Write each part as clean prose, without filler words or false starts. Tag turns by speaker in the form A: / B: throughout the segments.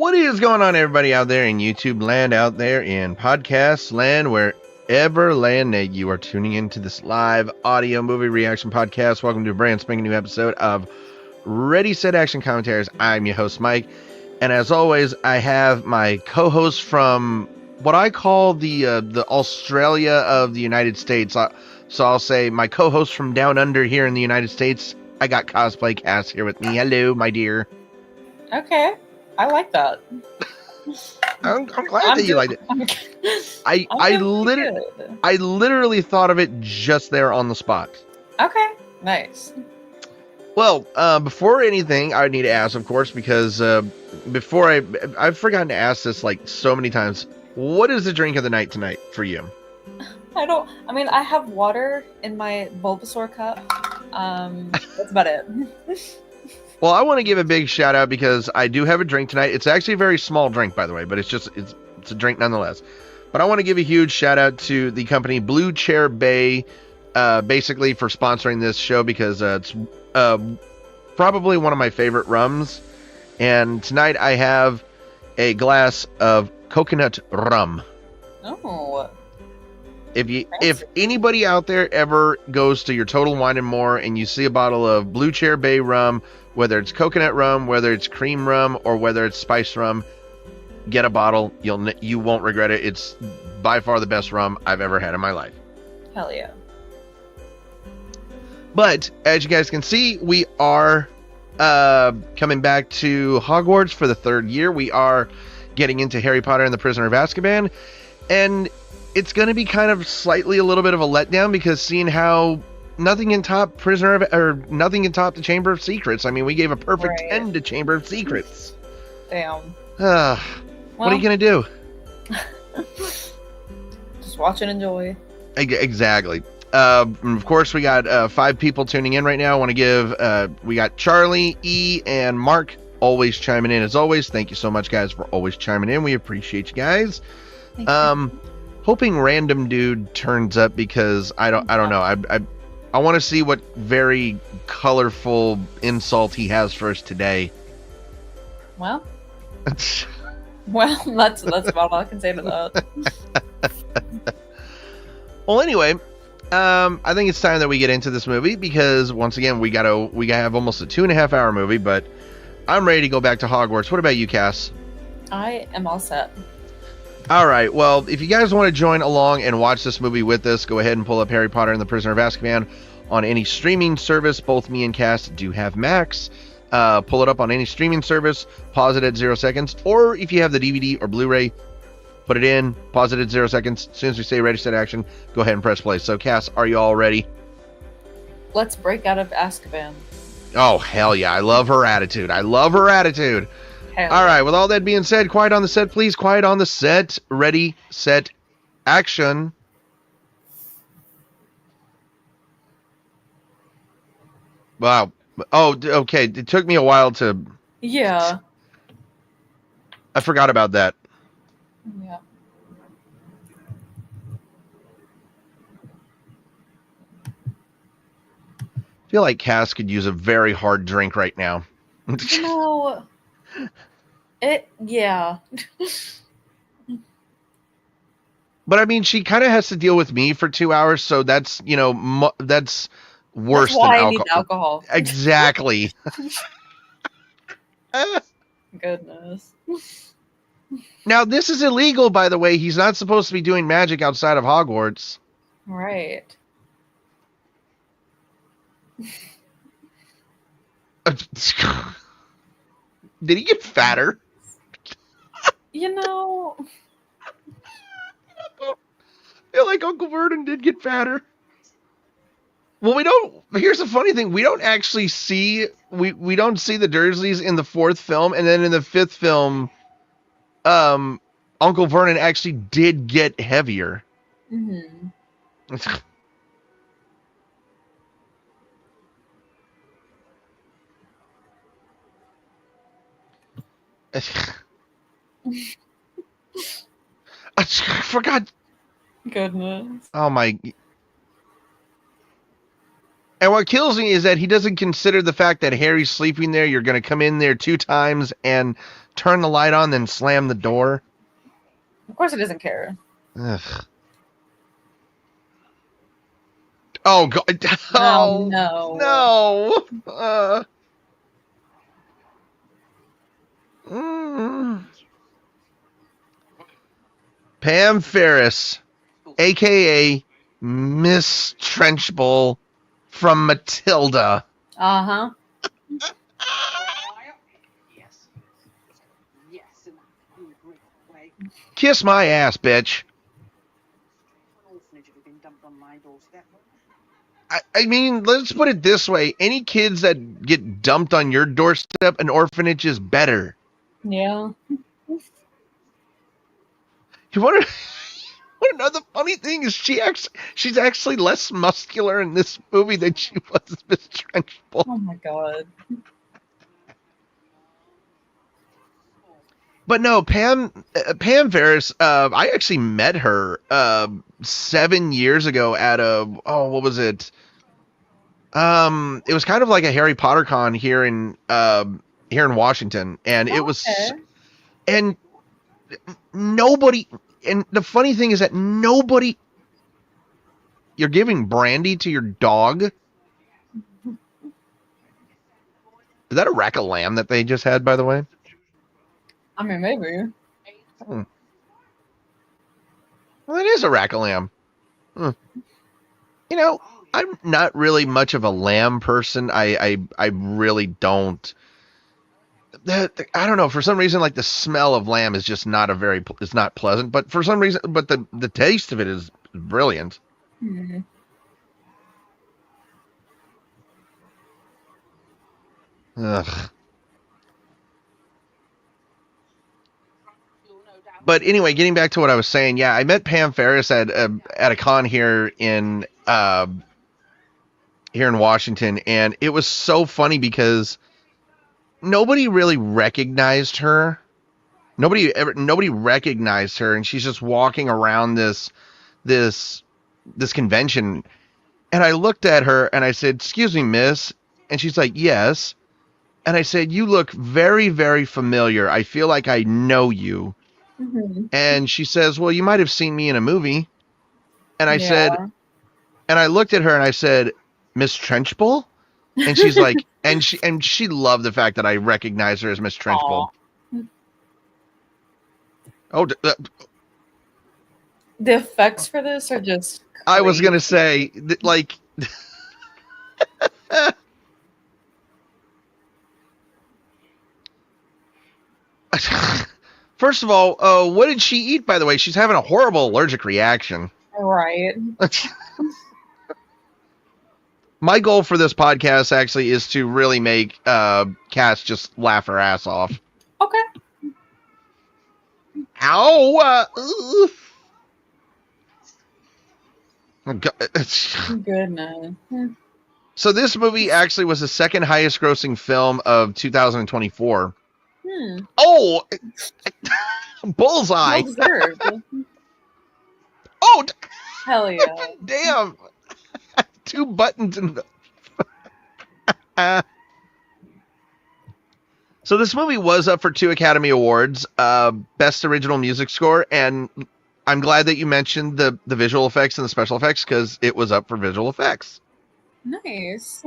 A: What is going on, everybody out there in YouTube land, out there in podcast land, wherever land that you are tuning into this live audio movie reaction podcast? Welcome to a brand spanking new episode of Ready, Set, Action Commentaries. I'm your host, Mike, and as always, I have my co-host from what I call the Australia of the United States. So I'll say my co-host from down under here in the United States. I got Cosplay Cass here with me. Hello, my dear.
B: Okay, I like that.
A: I'm glad that you liked it. I literally thought of it just there on the spot.
B: Okay, nice.
A: Well, before anything, I need to ask, of course, because before I've forgotten to ask this like so many times. What is the drink of the night tonight for you?
B: I have water in my Bulbasaur cup. That's about it.
A: Well, I want to give a big shout out because I do have a drink tonight. It's actually a very small drink, by the way, but it's a drink nonetheless. But I want to give a huge shout out to the company Blue Chair Bay, basically for sponsoring this show because it's probably one of my favorite rums. And tonight I have a glass of coconut rum.
B: Oh.
A: If anybody out there ever goes to your Total Wine and More and you see a bottle of Blue Chair Bay rum, whether it's coconut rum, whether it's cream rum, or whether it's spice rum, get a bottle. You won't regret it. It's by far the best rum I've ever had in my life.
B: Hell yeah.
A: But as you guys can see, we are coming back to Hogwarts for the third year. We are getting into Harry Potter and the Prisoner of Azkaban, and it's going to be kind of slightly a little bit of a letdown because seeing how nothing can top nothing can top the Chamber of Secrets. I mean, we gave a perfect 10 to Chamber of Secrets.
B: Damn.
A: What are you going to do?
B: Just watch and enjoy.
A: Exactly. Of course, we got 5 people tuning in right now. I want to give, we got Charlie, E, and Mark always chiming in as always. Thank you so much, guys, for always chiming in. We appreciate you guys.
B: Thank you.
A: Hoping random dude turns up because I don't know. I want to see what very colorful insult he has for us today.
B: Well, that's about all I can say to that.
A: Well, anyway, I think it's time that we get into this movie because once again we have almost a 2.5 hour movie, but I'm ready to go back to Hogwarts. What about you, Cass?
B: I am all set.
A: All right, well, if you guys want to join along and watch this movie with us, go ahead and pull up Harry Potter and the Prisoner of Azkaban on any streaming service. Both me and Cass do have Max. Pull it up on any streaming service, pause it at 0 seconds, or if you have the DVD or Blu-ray, put it in, pause it at 0 seconds. As soon as we say ready, set, action, go ahead and press play. So, Cass, are you all ready?
B: Let's break out of Azkaban.
A: Oh, hell yeah. I love her attitude. All right, with all that being said, quiet on the set, please. Quiet on the set. Ready, set, action. Wow. Oh, okay. It took me a while to...
B: Yeah.
A: I forgot about that.
B: Yeah.
A: I feel like Cass could use a very hard drink right now.
B: No. Yeah.
A: But I mean, she kind of has to deal with me for 2 hours, so that's, that's worse than alcohol. I need
B: alcohol.
A: Exactly.
B: Goodness.
A: Now, this is illegal, by the way. He's not supposed to be doing magic outside of Hogwarts.
B: Right.
A: Did he get fatter?
B: I
A: feel like Uncle Vernon did get fatter. Well, here's the funny thing. We don't actually see, we don't see the Dursleys in the 4th film. And then in the 5th film, Uncle Vernon actually did get heavier.
B: Mm-hmm.
A: I forgot.
B: Goodness.
A: Oh my. And what kills me is that he doesn't consider the fact that Harry's sleeping there. You're going to come in there 2 times and turn the light on, then slam the door.
B: Of course, he doesn't care.
A: Ugh. Oh, God.
B: Oh, no.
A: No. Pam Ferris, a.k.a. Miss Trenchbull from Matilda.
B: Uh-huh.
A: Kiss my ass, bitch. I mean, let's put it this way. Any kids that get dumped on your doorstep, an orphanage is better.
B: Yeah.
A: You want another funny thing is she's actually less muscular in this movie than she was as Miss Trenchbull.
B: Oh my god.
A: But no, Pam Ferris, I actually met her 7 years ago at what was it? It was kind of like a Harry Potter con here in Washington, and it was, and nobody, and the funny thing is that nobody, you're giving brandy to your dog? Is that a rack of lamb that they just had, by the way?
B: I mean, maybe.
A: Well, it is a rack of lamb. You know, I'm not really much of a lamb person. I really don't. I don't know. For some reason, like the smell of lamb is just not it's not pleasant. But for some reason, but the taste of it is brilliant.
B: Hmm.
A: Ugh. But anyway, getting back to what I was saying, yeah, I met Pam Ferris at a con here in Washington, and it was so funny because nobody really recognized her. Nobody recognized her, and she's just walking around this convention. And I looked at her and I said, "Excuse me, miss." And she's like, "Yes." And I said, "You look very, very familiar. I feel like I know you."
B: Mm-hmm.
A: And she says, "Well, you might have seen me in a movie." And I said, and I looked at her and I said, "Miss Trenchbull?" And she's like, and she loved the fact that I recognized her as Miss Trenchbull. Oh,
B: the effects for this are just crazy.
A: I was going to say, like, first of all, what did she eat, by the way? She's having a horrible allergic reaction.
B: Right.
A: My goal for this podcast actually is to really make Cass just laugh her ass off.
B: Okay.
A: Ow!
B: Goodness.
A: So this movie actually was the second highest grossing film of 2024. Oh! Bullseye!
B: Well deserved.
A: Oh!
B: Hell yeah.
A: Damn! 2 buttons in the... So this movie was up for 2 Academy Awards, Best Original Music Score, and I'm glad that you mentioned the visual effects and the special effects, because it was up for visual effects.
B: Nice.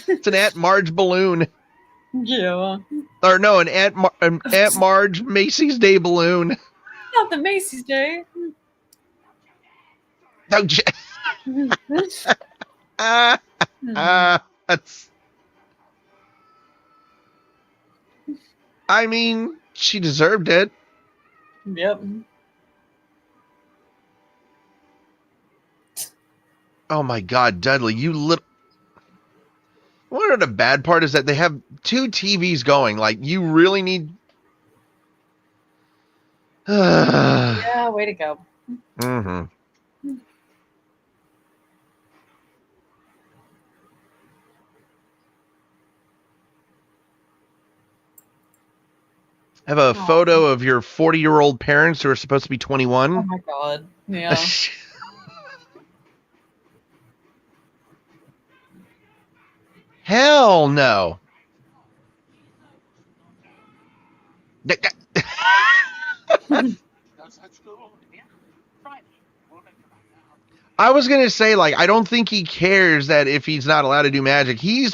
A: It's an Aunt Marge balloon.
B: Yeah.
A: Or no, an Aunt Marge Macy's Day balloon.
B: Not the Macy's Day.
A: No, that's. I mean, she deserved it.
B: Yep.
A: Oh my God, Dudley, you little. One of the bad part is that they have 2 TVs going. Like, you really need.
B: Yeah, way to go.
A: Mm-hmm. I have a photo of your 40-year-old parents who are supposed to be 21.
B: Oh my God. Yeah.
A: Hell no. I was gonna say, like, I don't think he cares that if he's not allowed to do magic. You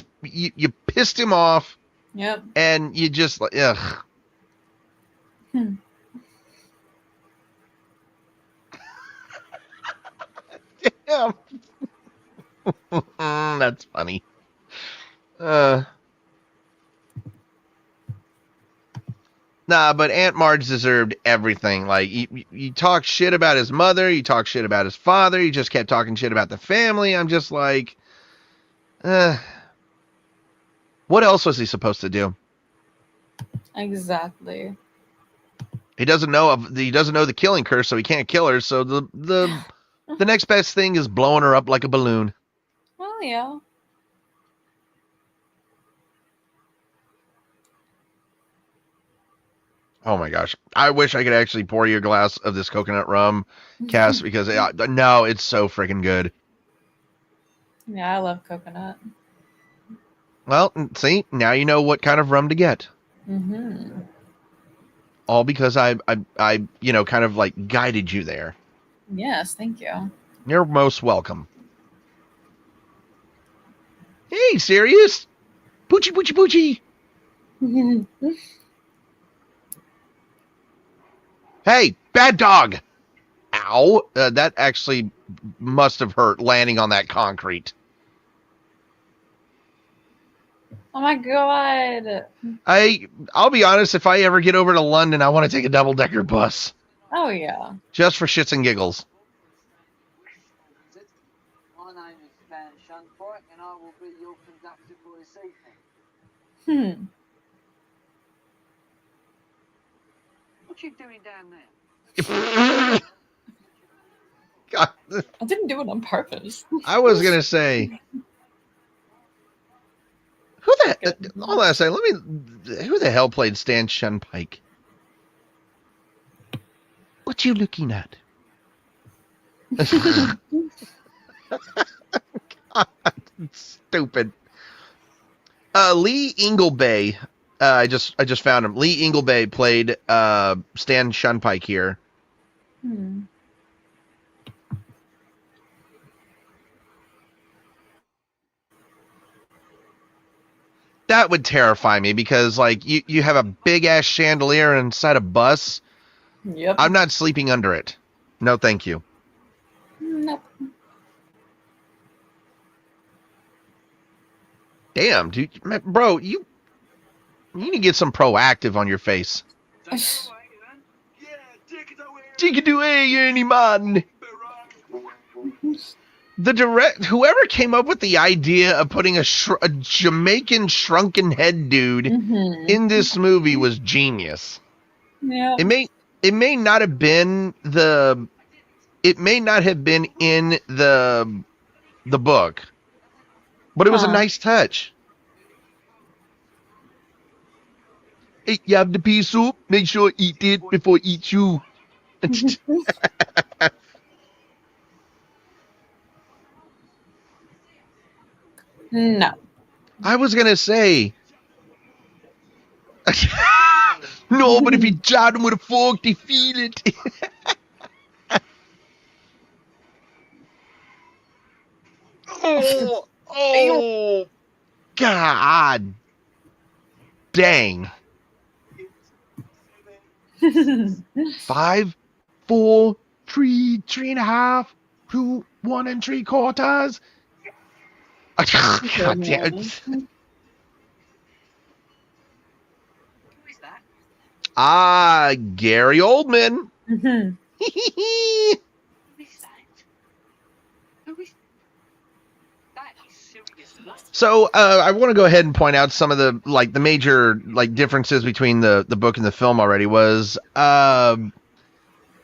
A: pissed him off.
B: Yep.
A: And you just like, ugh. Damn. That's funny. Nah, but Aunt Marge deserved everything. Like, you talk shit about his mother, you talk shit about his father, you just kept talking shit about the family. I'm just like, what else was he supposed to do?
B: Exactly.
A: He doesn't know the killing curse, so he can't kill her. So the next best thing is blowing her up like a balloon.
B: Well, yeah.
A: Oh my gosh. I wish I could actually pour you a glass of this coconut rum, Cass, because no, it's so freaking good.
B: Yeah, I love coconut.
A: Well, see, now you know what kind of rum to get.
B: Mm-hmm.
A: All because I kind of like guided you there.
B: Yes, thank you.
A: You're most welcome. Hey, Sirius! Poochie, poochie, poochie! Hey, bad dog! Ow! That actually must have hurt landing on that concrete.
B: Oh my god!
A: I'll be honest, if I ever get over to London, I want to take a double-decker bus.
B: Oh yeah.
A: Just for shits and giggles.
C: My name is Stan Shunpike, and I will be your conductor for this evening. What you doing down there?
A: God.
B: I didn't do it on purpose.
A: I was gonna say, hold on a second. Who the hell played Stan Shunpike? What you looking at? God, stupid. Lee Ingleby. I just found him. Lee Ingleby played Stan Shunpike here. That would terrify me because, like, you have a big ass chandelier inside a bus.
B: Yep.
A: I'm not sleeping under it. No, thank you.
B: Nope.
A: Damn, dude, bro, you need to get some proactive on your face. Take it away, any man. Whoever came up with the idea of putting a Jamaican shrunken head dude in this movie was genius.
B: Yeah.
A: It may not have been in the book, but it was a nice touch. Hey, you have the pea soup? Make sure eat it before eat you.
B: No.
A: I was gonna say no, but if you jab them with a fork, they feel it. oh, God, dang. 5, 4, 3, 3.5, 2, 1 3/4. God damn it. Gary Oldman. So I want to go ahead and point out some of the major differences between the book and the film already. Was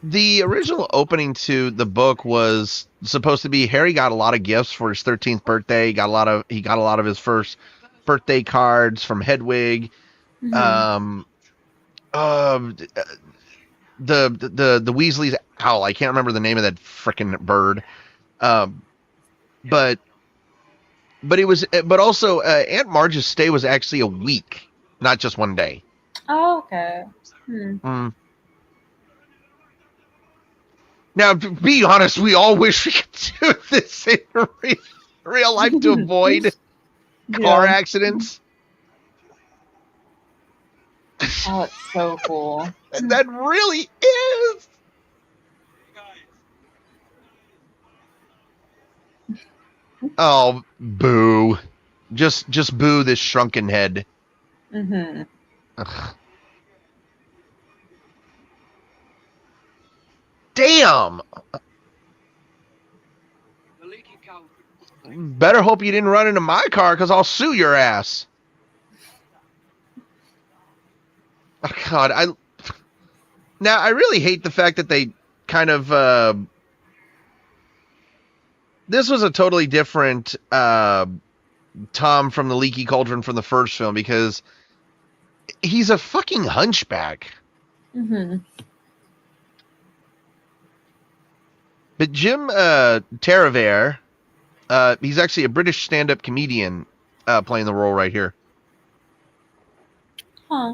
A: the original opening to the book was supposed to be Harry got a lot of gifts for his 13th birthday. He got a lot of his first birthday cards from Hedwig. The Weasley's owl. I can't remember the name of that frickin' bird. But But it was, but also Aunt Marge's stay was actually a week, not just one day.
B: Oh, okay. Hmm.
A: Now, to be honest, we all wish we could do this in real life to avoid car accidents.
B: Oh, it's so cool.
A: That really is. Oh, boo. Just boo this shrunken head.
B: Mm-hmm.
A: Ugh. Damn. Better hope you didn't run into my car, because I'll sue your ass. Oh, God. I really hate the fact that they kind of... this was a totally different Tom from the Leaky Cauldron from the first film, because he's a fucking hunchback.
B: Mm-hmm.
A: But Jim Taravere, he's actually a British stand-up comedian playing the role right here.
B: Huh.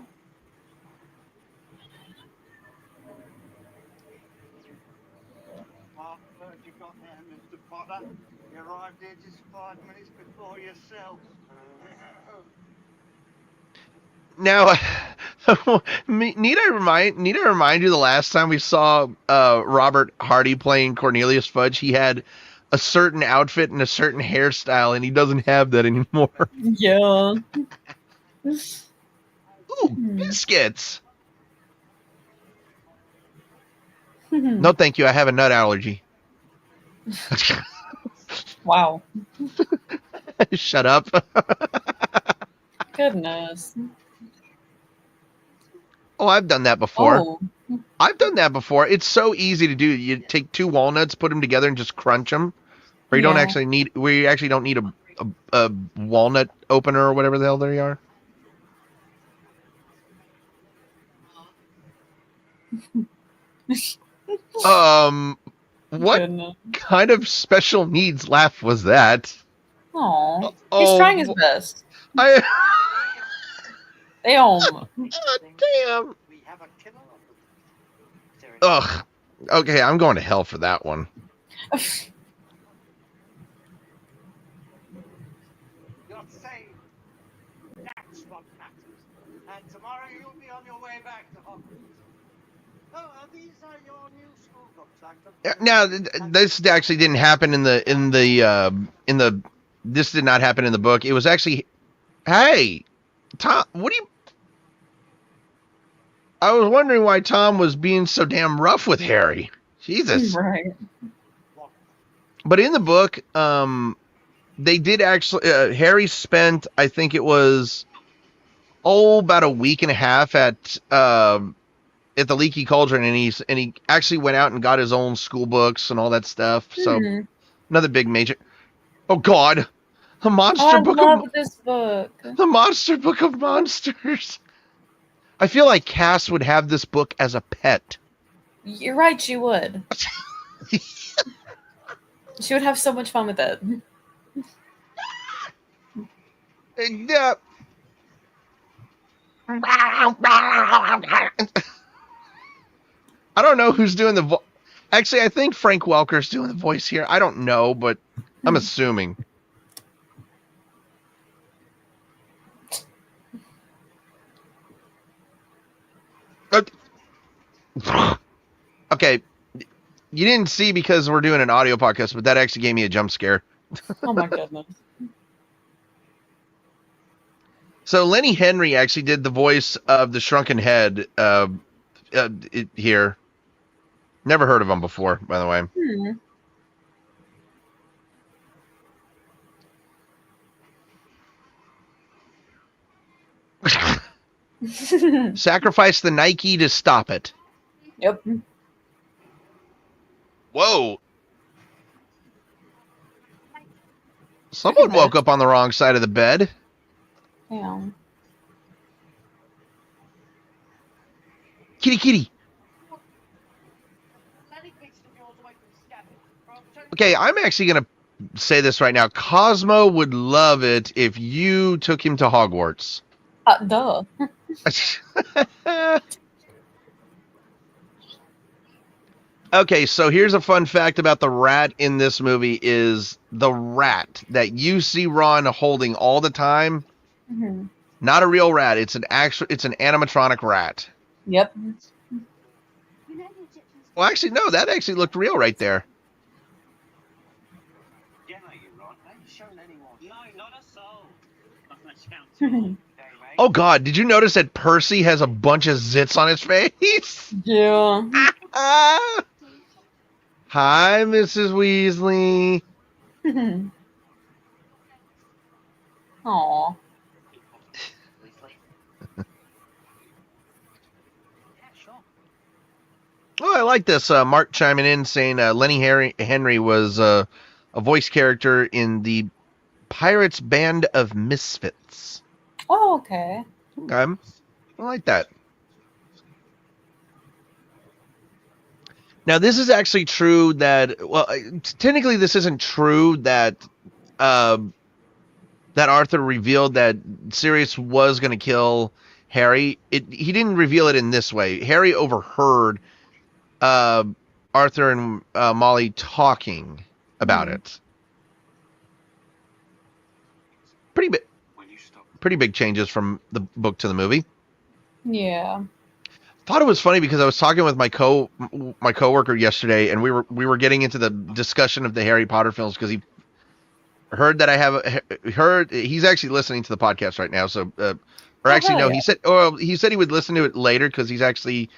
C: You got there, Mr. Potter. You arrived here just 5 minutes before yourself.
A: Now, need I remind you the last time we saw Robert Hardy playing Cornelius Fudge, he had a certain outfit and a certain hairstyle, and he doesn't have that anymore.
B: Yeah.
A: Ooh, biscuits. No, thank you. I have a nut allergy.
B: Wow.
A: Shut up.
B: Goodness.
A: Oh, I've done that before.
B: Oh.
A: I've done that before. It's so easy to do. You take 2 walnuts, put them together, and just crunch them. Or you don't actually need. We actually don't need a walnut opener or whatever the hell they are. What
B: Goodness.
A: kind of special needs laugh was that?
B: Aw. He's trying his best.
A: Damn.
C: We have a killer.
A: Ugh. Okay, I'm going to hell for that one.
C: You're saved. That's what matters. And tomorrow you'll be on your way back to Hogwarts. Oh, these are your new school books.
A: Now, this actually didn't happen in the this did not happen in the book. It was actually, hey, Tom, what do you? I was wondering why Tom was being so damn rough with Harry. Jesus.
B: Right.
A: But in the book, they did actually. Harry spent, I think it was, about a week and a half at the Leaky Cauldron, and he actually went out and got his own school books and all that stuff. So another big major. Oh God, the monster book.
B: I love this book.
A: The monster book of monsters. I feel like Cass would have this book as a pet.
B: You're right, she would. She would have so much fun with it.
A: I don't know who's doing the voice. Actually, I think Frank Welker's doing the voice here. I don't know, but I'm assuming. Okay, you didn't see because we're doing an audio podcast, but that actually gave me a jump scare.
B: Oh my goodness.
A: So Lenny Henry actually did the voice of the Shrunken Head here. Never heard of him before, by the way. Sacrifice the Nike to stop it.
B: Yep.
A: Whoa. Someone woke up on the wrong side of the bed.
B: Yeah.
A: Kitty. Okay, I'm actually going to say this right now. Cosmo would love it if you took him to Hogwarts.
B: Duh.
A: Okay, so here's a fun fact about the rat in this movie is the rat that you see Ron holding all the time,
B: Mm-hmm.
A: not a real rat. It's an animatronic rat.
B: Yep.
A: Well, actually, no, that actually looked real right there.
C: Yeah, you Ron. I ain't shown anyone. No, not a soul. Not much count.
B: Mhm.
A: Oh God, did you notice that Percy has a bunch of zits on his face?
B: Yeah.
A: Ah! Hi, Mrs. Weasley.
B: Aw.
A: Oh, I like this. Mark chiming in saying Lenny Henry was a voice character in the Pirates Band of Misfits.
B: Oh, okay.
A: Okay. I like that. Now, this is actually true that, well, technically this isn't true that that Arthur revealed that Sirius was going to kill Harry. He didn't reveal it in this way. Harry overheard Arthur and Molly talking about it. Pretty big changes from the book to the movie.
B: Yeah.
A: Thought it was funny because I was talking with my coworker yesterday, and we were getting into the discussion of the Harry Potter films because he heard that I have heard he's actually listening to the podcast right now. So, or actually, no, he said he would listen to it later because he's actually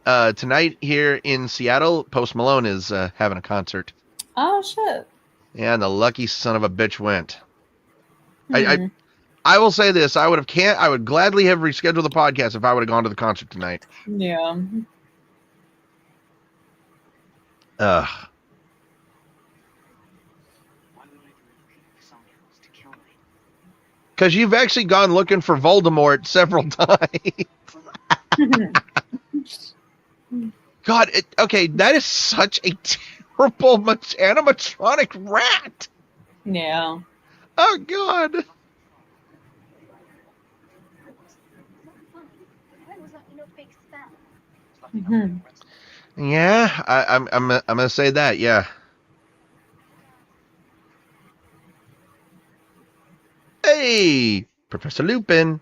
A: tonight here in Seattle. Post Malone is having a concert.
B: Oh shit.
A: Yeah, and the lucky son of a bitch went. I will say this: I would gladly have rescheduled the podcast if I would have gone to the concert tonight.
B: Yeah.
A: Because you've actually gone looking for Voldemort several times. God, okay, that is such a terrible animatronic rat.
B: Yeah.
A: Oh God. Yeah, I'm gonna say that. Yeah. Hey, Professor Lupin.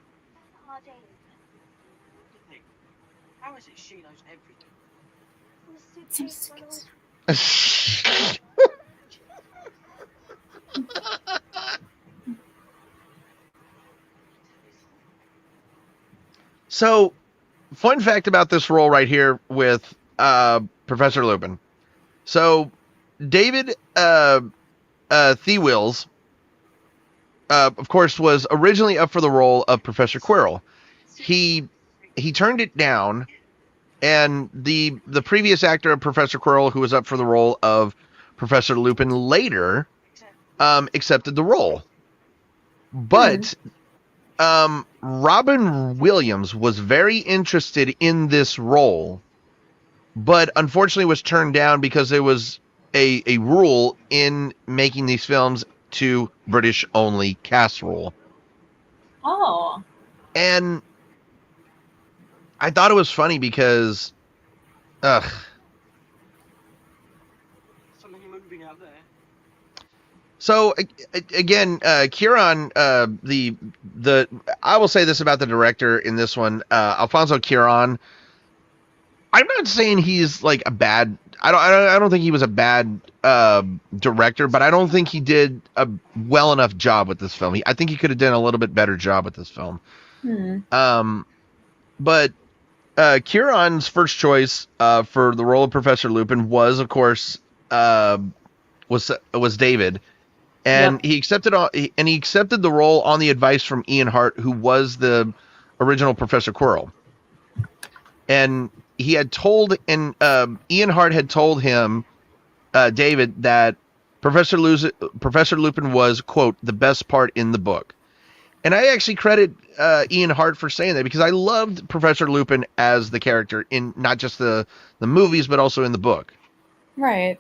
C: How is it she knows everything?
A: So, fun fact about this role right here with Professor Lupin. So, David Thewils, of course, was originally up for the role of Professor Quirrell. He turned it down, and the previous actor of Professor Quirrell, who was up for the role of Professor Lupin later, accepted the role. But Robin Williams was very interested in this role, but unfortunately was turned down because there was a rule in making these films to British-only cast rule.
B: Oh.
A: And I thought it was funny because,
C: Something moving out there.
A: So again, Cuarón, I will say this about the director in this one, Alfonso Cuarón. I'm not saying he's like a bad. I don't think he was a bad director, but I don't think he did a well enough job with this film. I think he could have done a little bit better job with this film. But Cuarón's first choice for the role of Professor Lupin was, of course, was David. And he accepted the role on the advice from Ian Hart, who was the original Professor Quirrell. And he had told, and Ian Hart had told him, David, that Professor Lupin was, quote, the best part in the book. And I actually credit Ian Hart for saying that because I loved Professor Lupin as the character in not just the movies, but also in the book.
B: Right.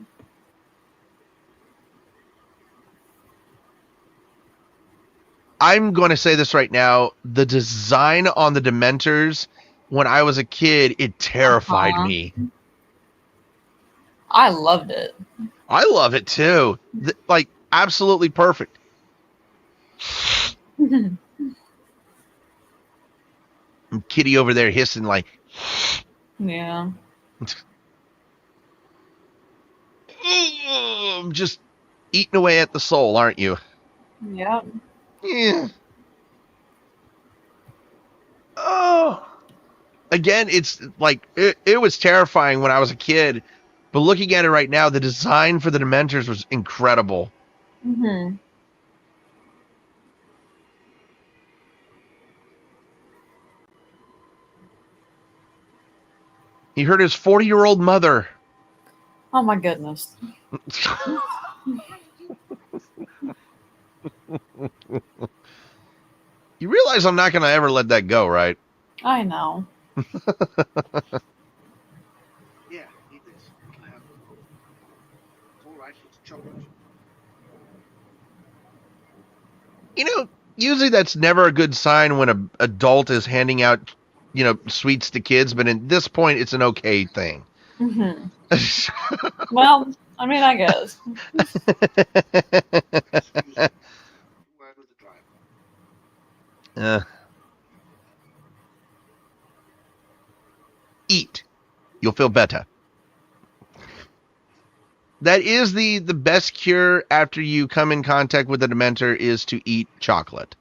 A: I'm going to say this right now. The design on the Dementors, when I was a kid, it terrified me.
B: I loved it.
A: I love it too. Like, absolutely perfect. And Kitty over there hissing like,
B: Yeah.
A: just eating away at the soul, aren't you?
B: Yep.
A: Yeah. Oh. Again, it's like, it was terrifying when I was a kid, but looking at it right now, the design for the Dementors was incredible.
B: Mm-hmm.
A: He hurt his 40-year-old mother.
B: Oh my goodness.
A: You realize I'm not going to ever let that go, right?
B: I know.
C: Yeah, eat this. I have to go. It's all right. It's chocolate.
A: You know, usually that's never a good sign when an adult is handing out, sweets to kids, but at this point, it's an okay thing.
B: Mm-hmm. Well, I mean, I guess.
C: Word with the driver.
A: Eat. You'll feel better. That is the best cure after you come in contact with a Dementor is to eat chocolate.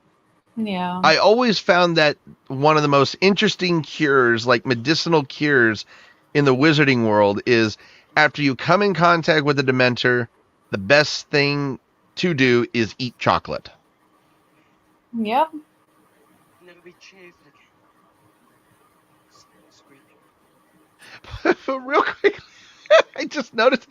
B: Yeah.
A: I always found that one of the most interesting cures, like medicinal cures in the wizarding world, is after you come in contact with a Dementor, the best thing to do is eat chocolate.
B: Yep.
C: Never be chased again. Screaming.
A: Real quick, I just noticed,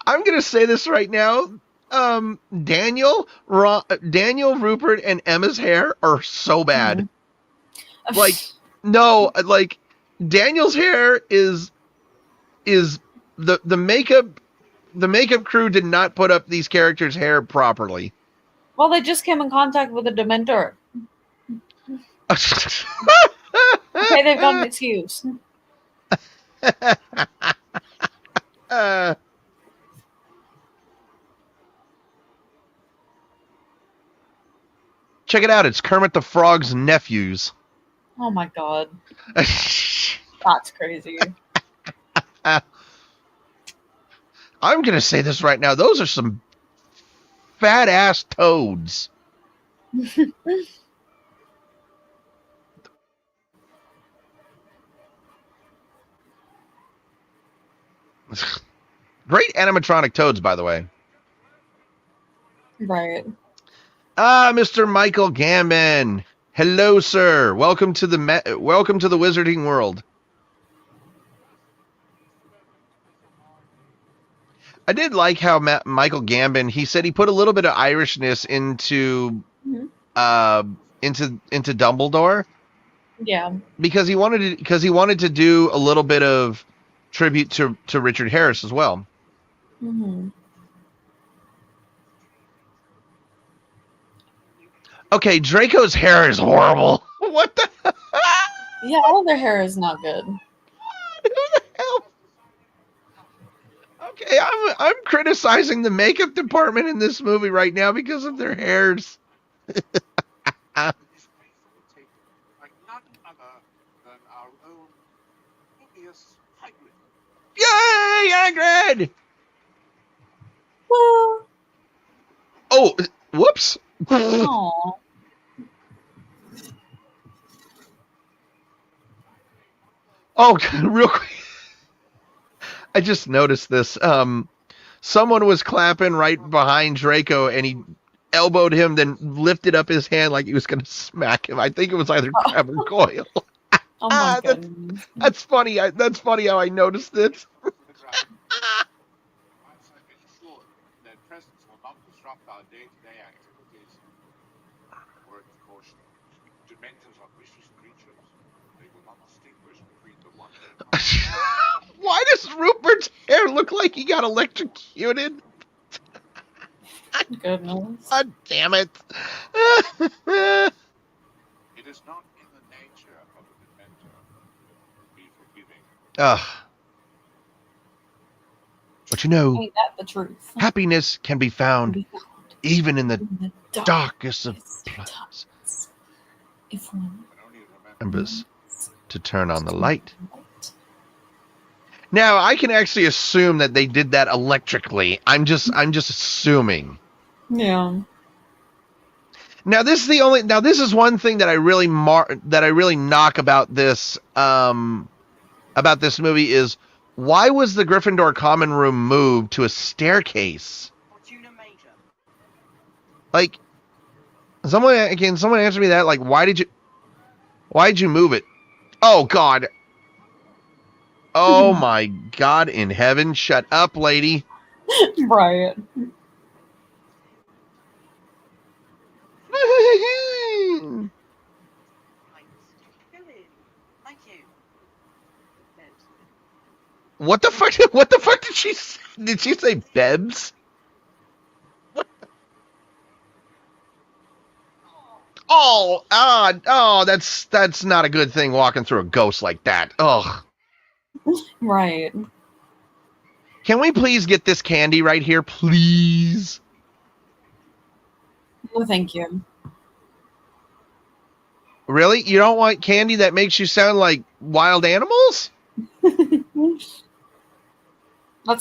A: I'm going to say this right now. Daniel, Rupert, and Emma's hair are so bad.
B: Mm-hmm.
A: Like, no, like, Daniel's hair is the makeup crew did not put up these characters' hair properly.
B: Well, they just came in contact with a Dementor. Okay, they've got an excuse.
A: Check it out. It's Kermit the Frog's nephews.
B: Oh my god. That's crazy.
A: I'm going to say this right now. Those are some fat ass toads. Great animatronic toads, by the way.
B: Right.
A: Mr. Michael Gambon. Hello, sir. Welcome to the Wizarding World. I did like how Michael Gambon, he said he put a little bit of Irishness into Dumbledore.
B: Yeah.
A: Because he wanted to do a little bit of tribute to Richard Harris as well.
B: Mm-hmm.
A: Okay, Draco's hair is horrible. What the?
B: Yeah, all their hair is not good.
A: Who the hell? Okay, I'm criticizing the makeup department in this movie right now because of their hairs.
C: Like none other than our own hideous Hagrid.
A: Yay, Hagrid!
B: Well,
A: Oh, whoops.
B: aw.
A: Oh, real quick. I just noticed this. Someone was clapping right behind Draco, and he elbowed him, then lifted up his hand like he was going to smack him. I think it was either Crabbe or Goyle.
B: Oh my goodness.
A: That's funny. That's funny how I noticed it.
C: Once I've been assured their presence will not disrupt our day-to-day activities. Word of caution. Dementors are vicious creatures. They will not distinguish between the one and the
A: Why does Rupert's hair look like he got electrocuted?
B: Goodness.
A: God damn it.
C: It is not in the nature of a Dementor to be forgiving.
A: Ugh. But you know,
B: Ain't that the truth?
A: happiness can be found even in the
B: In the
A: darkest of
B: times.
A: places.
B: If one
C: But only remember
A: Remembers to turn on the light. Now, I can actually assume that they did that electrically. I'm just assuming.
B: Yeah.
A: Now, this is one thing that I really knock about this movie is why was the Gryffindor common room moved to a staircase? Like, someone answer me that? Like, why'd you move it? Oh God. Oh my God in heaven! Shut up, lady.
B: Right.
A: What the fuck? What the fuck did she say? Did she say Bebs? Oh, that's not a good thing walking through a ghost like that. Ugh.
B: Right.
A: Can we please get this candy right here, please?
B: No, thank you.
A: Really? You don't want candy that makes you sound like wild animals?
B: That's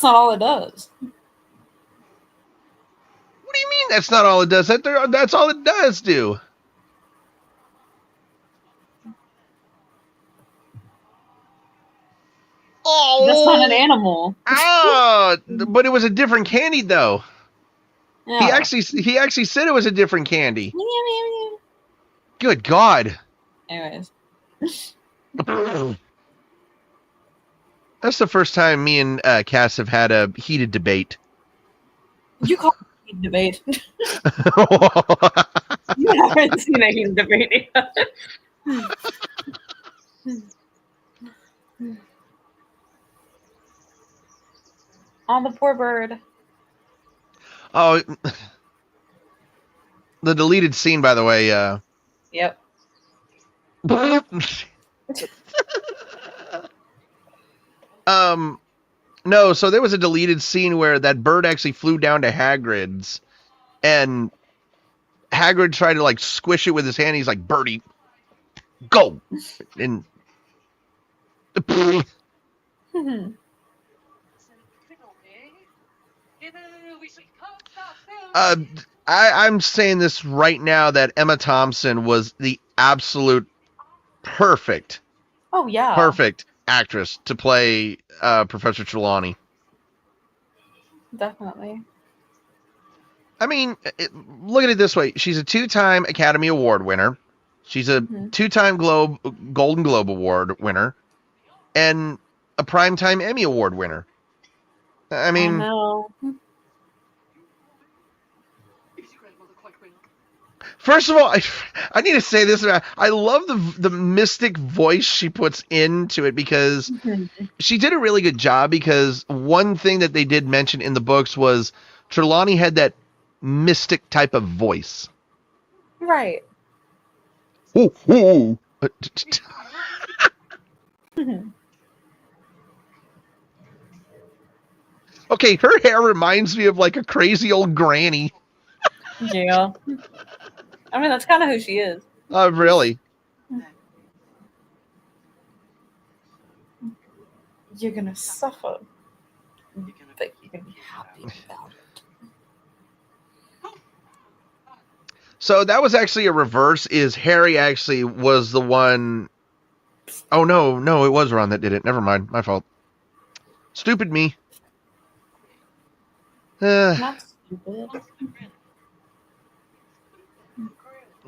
B: not all it does.
A: What do you mean that's not all it does? That's all it does do. Oh,
B: That's not an animal.
A: but it was a different candy though.
B: Yeah.
A: He actually said it was a different candy. Good God.
B: Anyways.
A: That's the first time me and Cass have had a heated debate.
B: You call it a debate. You haven't seen a heated debate yet. On the poor bird.
A: Oh, the deleted scene, by the way.
B: Yep.
A: No, so there was a deleted scene where that bird actually flew down to Hagrid's, and Hagrid tried to like squish it with his hand. He's like, "Birdie, go!" And I'm saying this right now that Emma Thompson was the absolute perfect actress to play Professor Trelawney.
B: Definitely.
A: I mean, look at it this way. She's a 2-time Academy Award winner. She's a 2-time Golden Globe Award winner. And a Primetime Emmy Award winner. I mean...
B: I know.
A: First of all, I need to say this. I love the mystic voice she puts into it because she did a really good job, because one thing that they did mention in the books was Trelawney had that mystic type of voice.
B: Right.
A: Ooh, ooh. Okay, her hair reminds me of like a crazy old granny.
B: Yeah. I mean, that's kind of who she is.
A: Really?
B: You're gonna suffer, but you're gonna be happy about it.
A: So that was actually a reverse. Is Harry actually was the one? Oh no, it was Ron that did it. Never mind, my fault. Stupid me.
B: Not stupid.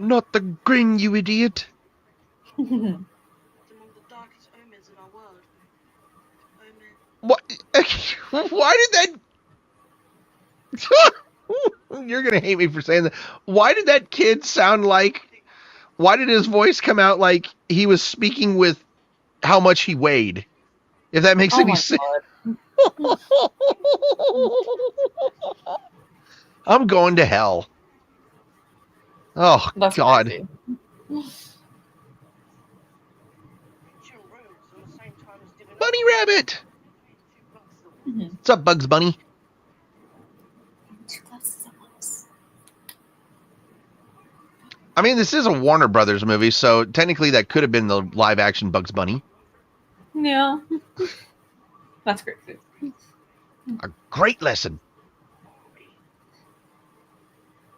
A: Not the Grin, you idiot. What? Why did that... You're going to hate me for saying that. Why did that kid sound like... Why did his voice come out like he was speaking with how much he weighed? If that makes any sense. I'm going to hell. Oh,
B: That's
A: God.
B: crazy.
A: Bunny Rabbit!
B: Mhm.
A: What's up, Bugs Bunny?
B: 2 glasses at once.
A: I mean, this is a Warner Brothers movie, so technically that could have been the live-action Bugs Bunny.
B: Yeah. That's crazy.
A: A great lesson.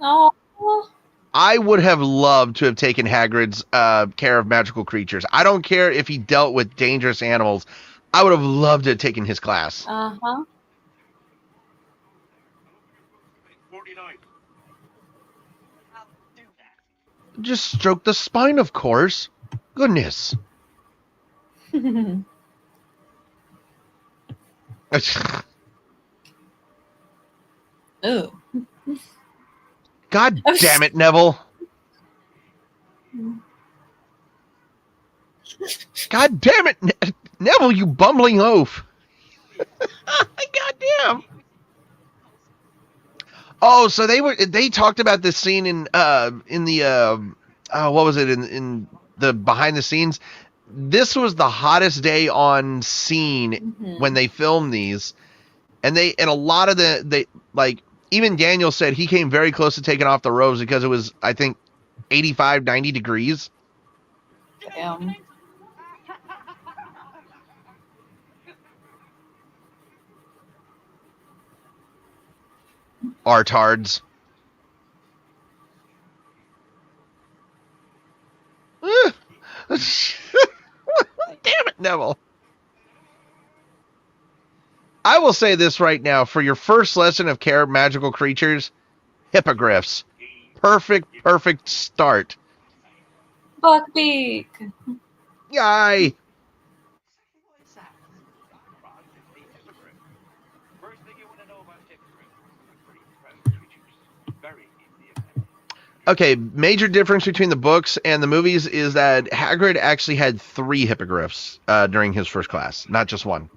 B: Oh.
A: I would have loved to have taken Hagrid's care of magical creatures. I don't care if he dealt with dangerous animals. I would have loved to have taken his class.
B: Uh-huh.
C: 49.
A: Just stroke the spine, of course. Goodness.
B: Ooh.
A: God damn it, Neville. God damn it, Neville, you bumbling oaf. God damn. Oh, so they talked about this scene in the what was it in the behind the scenes? This was the hottest day on scene when they filmed these, and a lot of they like even Daniel said he came very close to taking off the robes because it was, I think, 85, 90 degrees.
B: Damn.
A: Artards. Damn it, Neville. I will say this right now. For your first lesson of care of magical creatures, hippogriffs. Perfect start.
B: Buckbeak.
A: Yay!
C: First thing you want to know about hippogriffs. Pretty impressive creatures. Very easy to
A: Okay, major difference between the books and the movies is that Hagrid actually had 3 hippogriffs during his first class, not just one.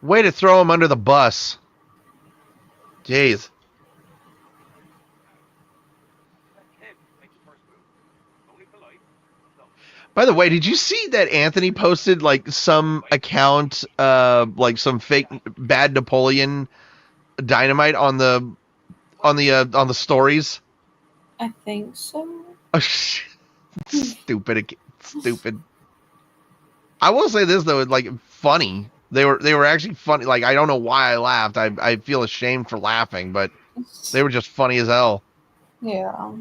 A: Way to throw him under the bus. Jeez. By the way, did you see that Anthony posted like some account, like some fake bad Napoleon Dynamite on the stories?
B: I think so.
A: Oh, stupid. I will say this though, like funny. They were actually funny. Like I don't know why I laughed. I feel ashamed for laughing, but they were just funny as hell.
B: Yeah.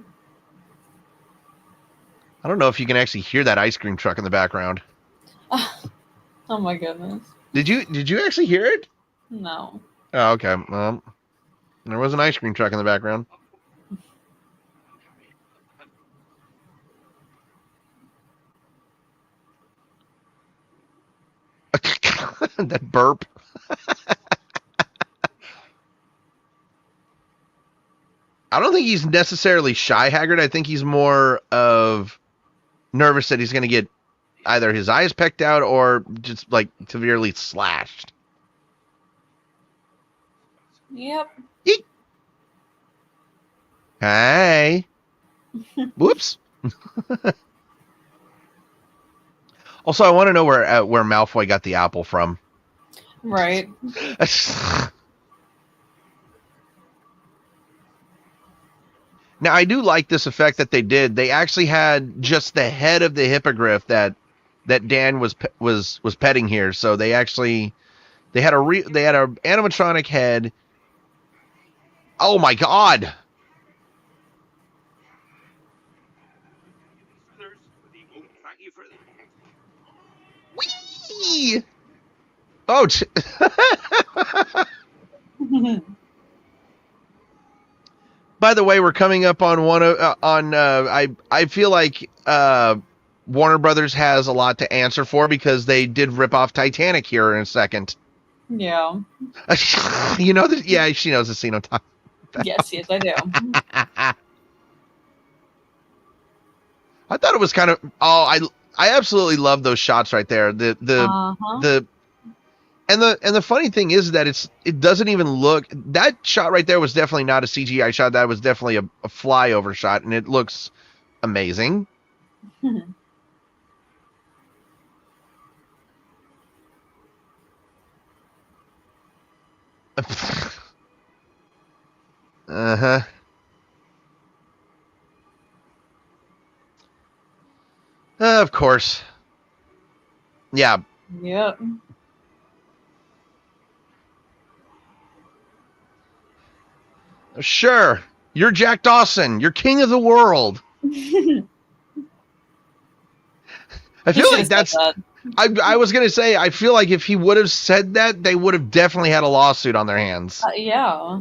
A: I don't know if you can actually hear that ice cream truck in the background.
B: Oh my goodness.
A: Did you actually hear it?
B: No.
A: Oh, okay. Well, there was an ice cream truck in the background. That burp. I don't think he's necessarily shy, Hagrid. I think he's more of nervous that he's going to get either his eyes pecked out or just like severely slashed.
B: Yep.
A: Eek. Hey. Whoops. Also, I want to know where Malfoy got the apple from.
B: Right.
A: Now, I do like this effect that they did. They actually had just the head of the hippogriff that Dan was petting here. So they had a animatronic head. Oh my God! Whee! Oh. By the way, we're coming up on I feel like Warner Brothers has a lot to answer for because they did rip off Titanic here in a second.
B: Yeah.
A: You know that? Yeah, she knows the scene I'm talking about.
B: Yes, I do.
A: I thought it was kind of I absolutely love those shots right there. The And the funny thing is that it doesn't even look, that shot right there was definitely not a CGI shot. That was definitely a flyover shot, and it looks amazing. Uh-huh. Of course. Yeah.
B: Yep.
A: Sure. You're Jack Dawson. You're king of the world. I feel like that's
B: that.
A: I was going to say, I feel like if he would have said that, they would have definitely had a lawsuit on their hands.
B: Yeah.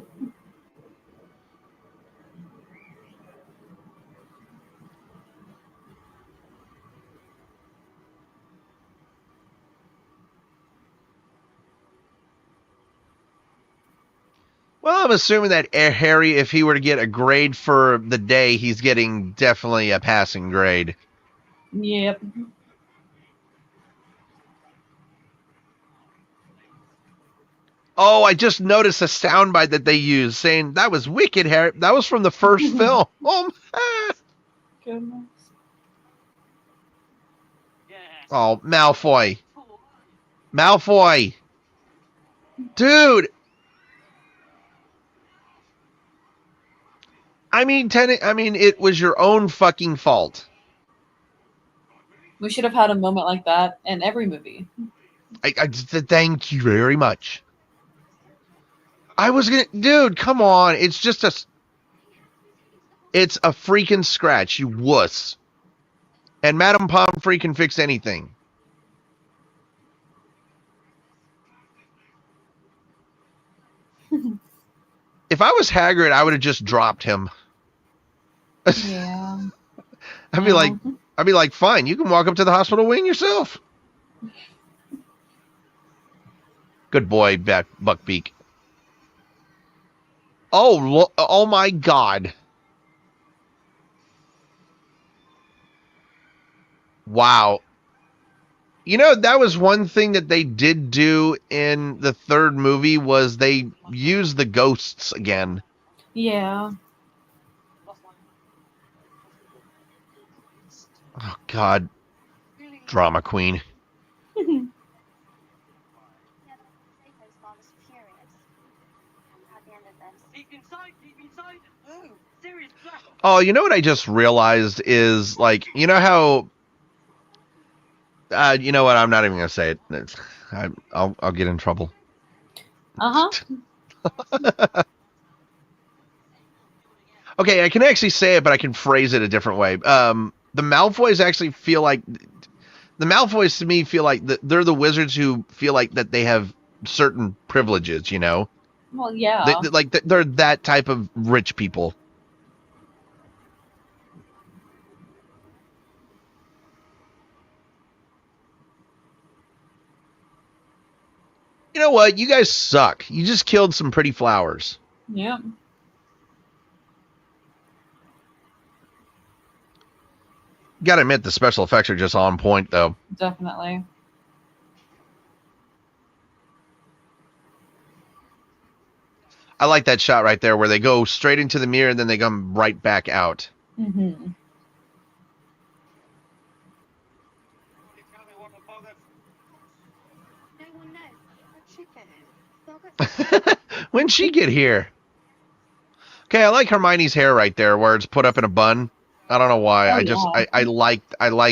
A: Well, I'm assuming that Harry, if he were to get a grade for the day, he's getting definitely a passing grade.
B: Yep.
A: Oh, I just noticed a soundbite that they used saying that was wicked, Harry. That was from the first film.
B: Goodness.
A: Oh, Malfoy. Malfoy. Dude. I mean, it was your own fucking fault.
B: We should have had a moment like that in every movie.
A: I just thank you very much. I was gonna, dude, come on. It's just it's a freaking scratch, you wuss. And Madame Pomfrey can fix anything. If I was Hagrid, I would have just dropped him.
B: Yeah.
A: I'd be like, fine, you can walk up to the hospital wing yourself. Good boy, Buckbeak. Oh my God. Wow. You know, that was one thing that they did do in the third movie was they used the ghosts again.
B: Yeah.
A: Oh, God. Drama queen. Oh, you know what I just realized is, like, you know how... you know what? I'm not even going to say it. I'll get in trouble.
B: Uh-huh.
A: Okay, I can actually say it, but I can phrase it a different way. The Malfoys actually feel like... The Malfoys, to me, feel like they're the wizards who feel like that they have certain privileges, you know?
B: Well, yeah.
A: They're that type of rich people. You know what? You guys suck. You just killed some pretty flowers.
B: Yeah.
A: Gotta admit, the special effects are just on point, though.
B: Definitely.
A: I like that shot right there where they go straight into the mirror and then they come right back out.
B: Mm-hmm.
A: When'd she get here? Okay, I like Hermione's hair right there where it's put up in a bun. I don't know why. I like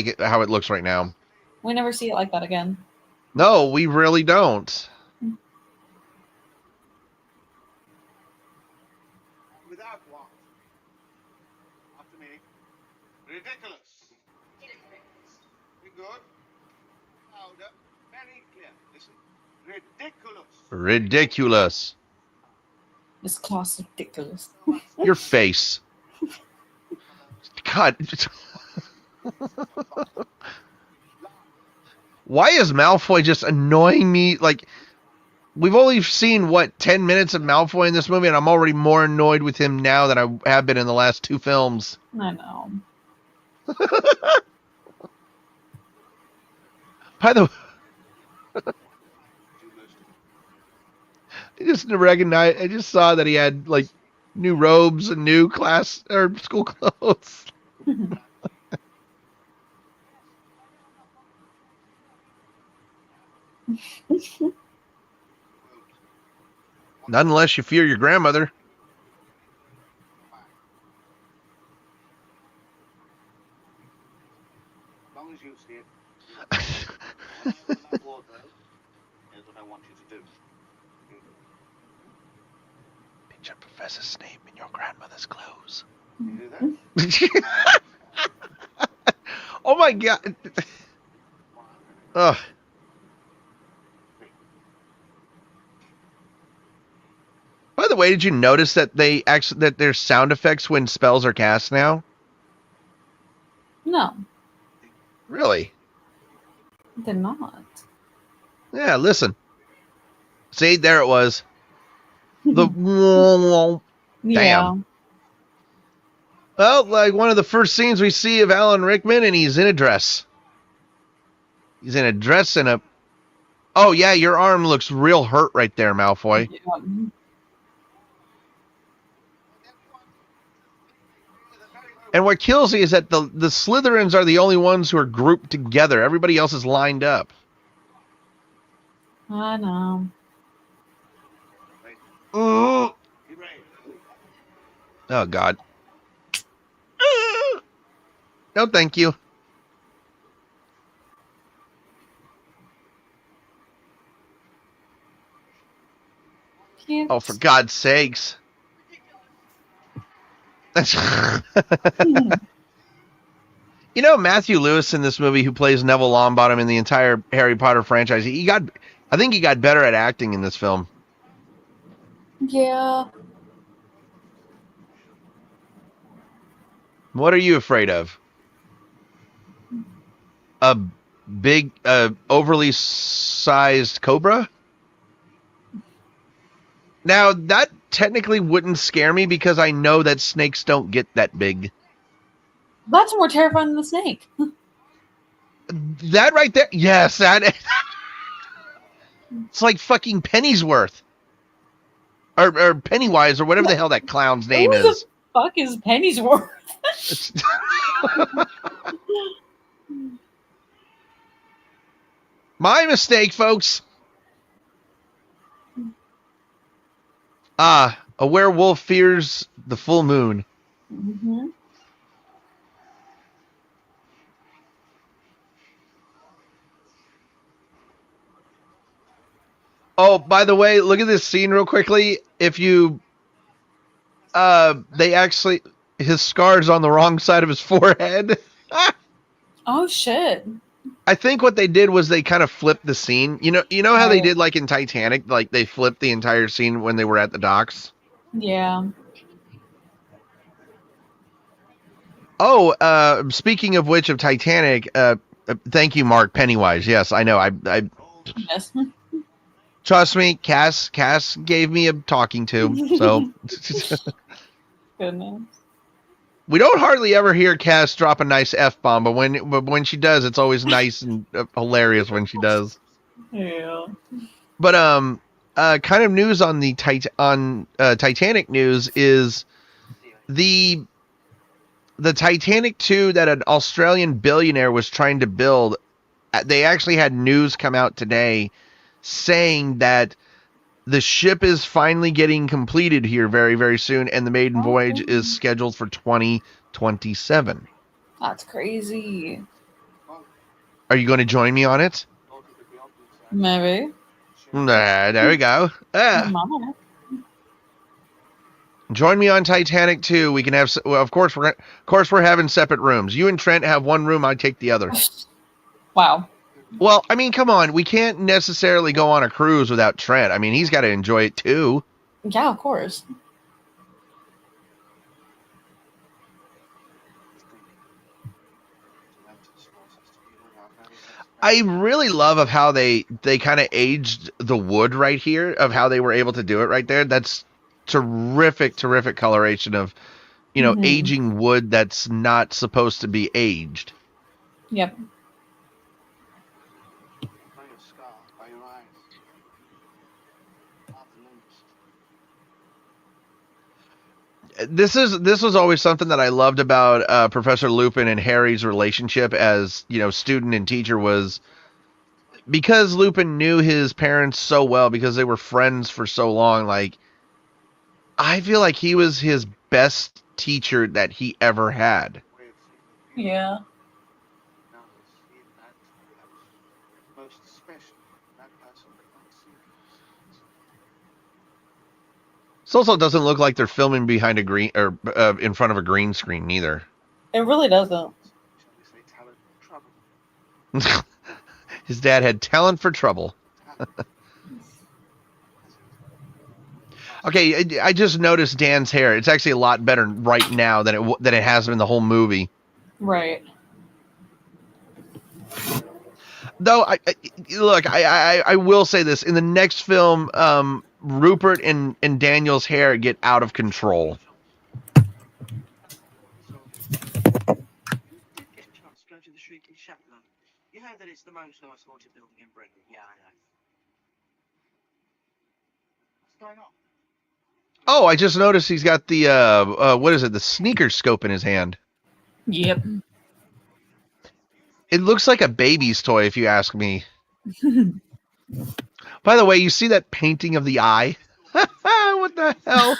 A: it, how it looks right now.
B: We never see it like that again.
A: No, we really don't.
C: Without what? After me. Ridiculous. We good? Louder. Very clear. Listen. Ridiculous.
A: Ridiculous.
B: This class is ridiculous.
A: Your face. God. Why is Malfoy just annoying me? Like, we've only seen, 10 minutes of Malfoy in this movie, and I'm already more annoyed with him now than I have been in the last two films.
B: I know.
C: Most
B: Mm-hmm.
A: I just recognized. I just saw that he had like new robes and new class or school clothes. Not unless you fear your grandmother.
C: As long as you see it, that wardrobe is what I want you to do.
A: Picture Professor Snape in your grandmother's clothes.
C: You do that?
A: Oh my god. Ugh. By the way, did you notice that that there's sound effects when spells are cast now?
B: No,
A: Really?
B: did not.
A: Yeah, listen. See, there it was. The
B: Yeah.
A: damn. Well, like one of the first scenes we see of Alan Rickman, and he's in a dress. He's in a dress and a. Oh yeah, your arm looks real hurt right there, Malfoy.
B: Yeah.
A: And what kills me is that the Slytherins are the only ones who are grouped together. Everybody else is lined up.
B: I know.
A: Oh God. No, thank you.
B: Cute.
A: Oh, for God's sakes. You know, Matthew Lewis in this movie, who plays Neville Longbottom in the entire Harry Potter franchise, I think he got better at acting in this film.
B: Yeah.
A: What are you afraid of? A big, overly sized cobra? Now, that technically wouldn't scare me because I know that snakes don't get that big.
B: That's more terrifying than the snake.
A: That right there, yes, that. It's like fucking Pennyworth. Or Pennywise, or whatever the hell that clown's name
B: Who
A: is.
B: the fuck is Pennyworth?
A: My mistake, folks. A werewolf fears the full moon.
B: Mm-hmm.
A: Oh, by the way, look at this scene real quickly. If you, they actually, his scar's on the wrong side of his forehead.
B: Oh shit.
A: I think what they did was they kind of flipped the scene. You know how they did like in Titanic, like they flipped the entire scene when they were at the docks.
B: Yeah.
A: Oh, speaking of which, of Titanic, thank you, Mark. Pennywise. Yes, I know. I
B: Yes.
A: trust me. Cass gave me a talking to. So
B: Goodness.
A: we don't hardly ever hear Cass drop a nice F-bomb, but when she does, it's always nice and hilarious when she does.
B: Yeah.
A: But kind of news on the Titanic news is the Titanic 2 that an Australian billionaire was trying to build. They actually had news come out today saying that the ship is finally getting completed here very, very soon, and the maiden voyage is scheduled for 2027.
B: That's crazy.
A: Are you going to join me on it?
B: Maybe.
A: There we go.
B: Mama.
A: Join me on Titanic 2. We can have, well, of course we're having separate rooms. You and Trent have one room. I take the other.
B: Wow.
A: Well, I mean, come on. We can't necessarily go on a cruise without Trent. I mean, he's got to enjoy it too.
B: Yeah, of course.
A: I really love of how they kind of aged the wood right here, of how they were able to do it right there. That's terrific coloration of, aging wood that's not supposed to be aged.
B: Yep.
A: this was always something that I loved about Professor Lupin and Harry's relationship as, student and teacher, was because Lupin knew his parents so well, because they were friends for so long. Like, I feel like he was his best teacher that he ever had.
B: Yeah.
C: Most special. That person can't see.
A: This also doesn't look like they're filming behind a green or in front of a green screen either.
B: It really doesn't.
C: Shall we say talent trouble?
A: His dad had talent for trouble. Okay, I just noticed Dan's hair. It's actually a lot better right now than it has been the whole movie.
B: Right.
A: Though, I will say this: in the next film, Rupert and Daniel's hair get out of control.
D: You did get a chance to go to the Shrieking Chaplain. You heard that it's the most nice haunted building in Britain. Yeah, I know.
C: What's going on?
A: Oh, I just noticed he's got the what is it? The sneaker scope in his hand.
B: Yep.
A: It looks like a baby's toy, if you ask me. By the way, you see that painting of the eye? What the hell?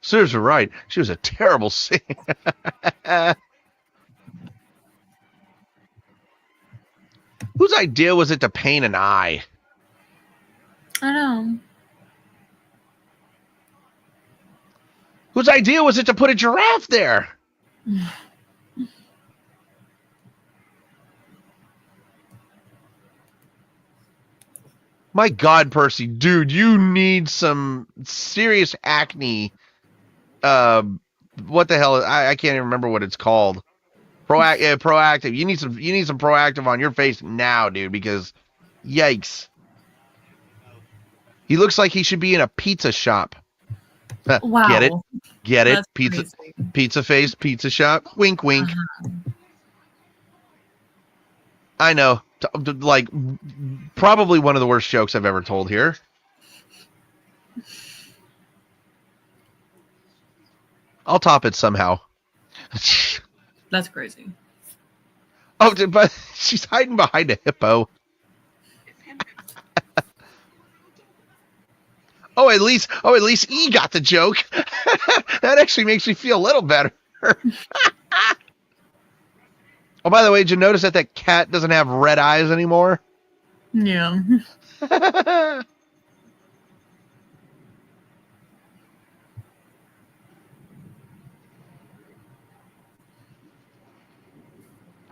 A: Serves her right. She was a terrible singer. Whose idea was it to paint an eye?
B: I know.
A: Whose idea was it to put a giraffe there? My God, Percy, dude, you need some serious acne. What the hell? I can't even remember what it's called. Proactive. You need some proactive on your face now, dude, because yikes. He looks like he should be in a pizza shop.
B: Wow.
A: Get it?
B: That's
A: Pizza
B: crazy.
A: pizza face, pizza shop. Wink wink. I know. Like, probably one of the worst jokes I've ever told here. I'll top it somehow.
B: That's crazy.
A: Oh, but she's hiding behind a hippo. Oh, at least E got the joke. That actually makes me feel a little better. Oh, by the way, did you notice that cat doesn't have red eyes anymore?
B: Yeah.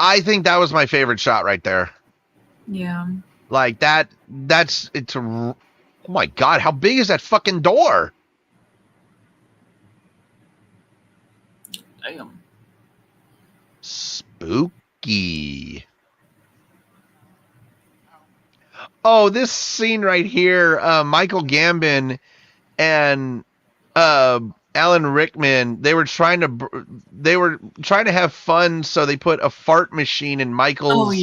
A: I think that was my favorite shot right there.
B: Yeah.
A: Like oh my God, how big is that fucking door?
B: Damn.
A: Spooky. Oh, this scene right here, Michael Gambon and Alan Rickman, they were trying to have fun, so they put a fart machine in Michael's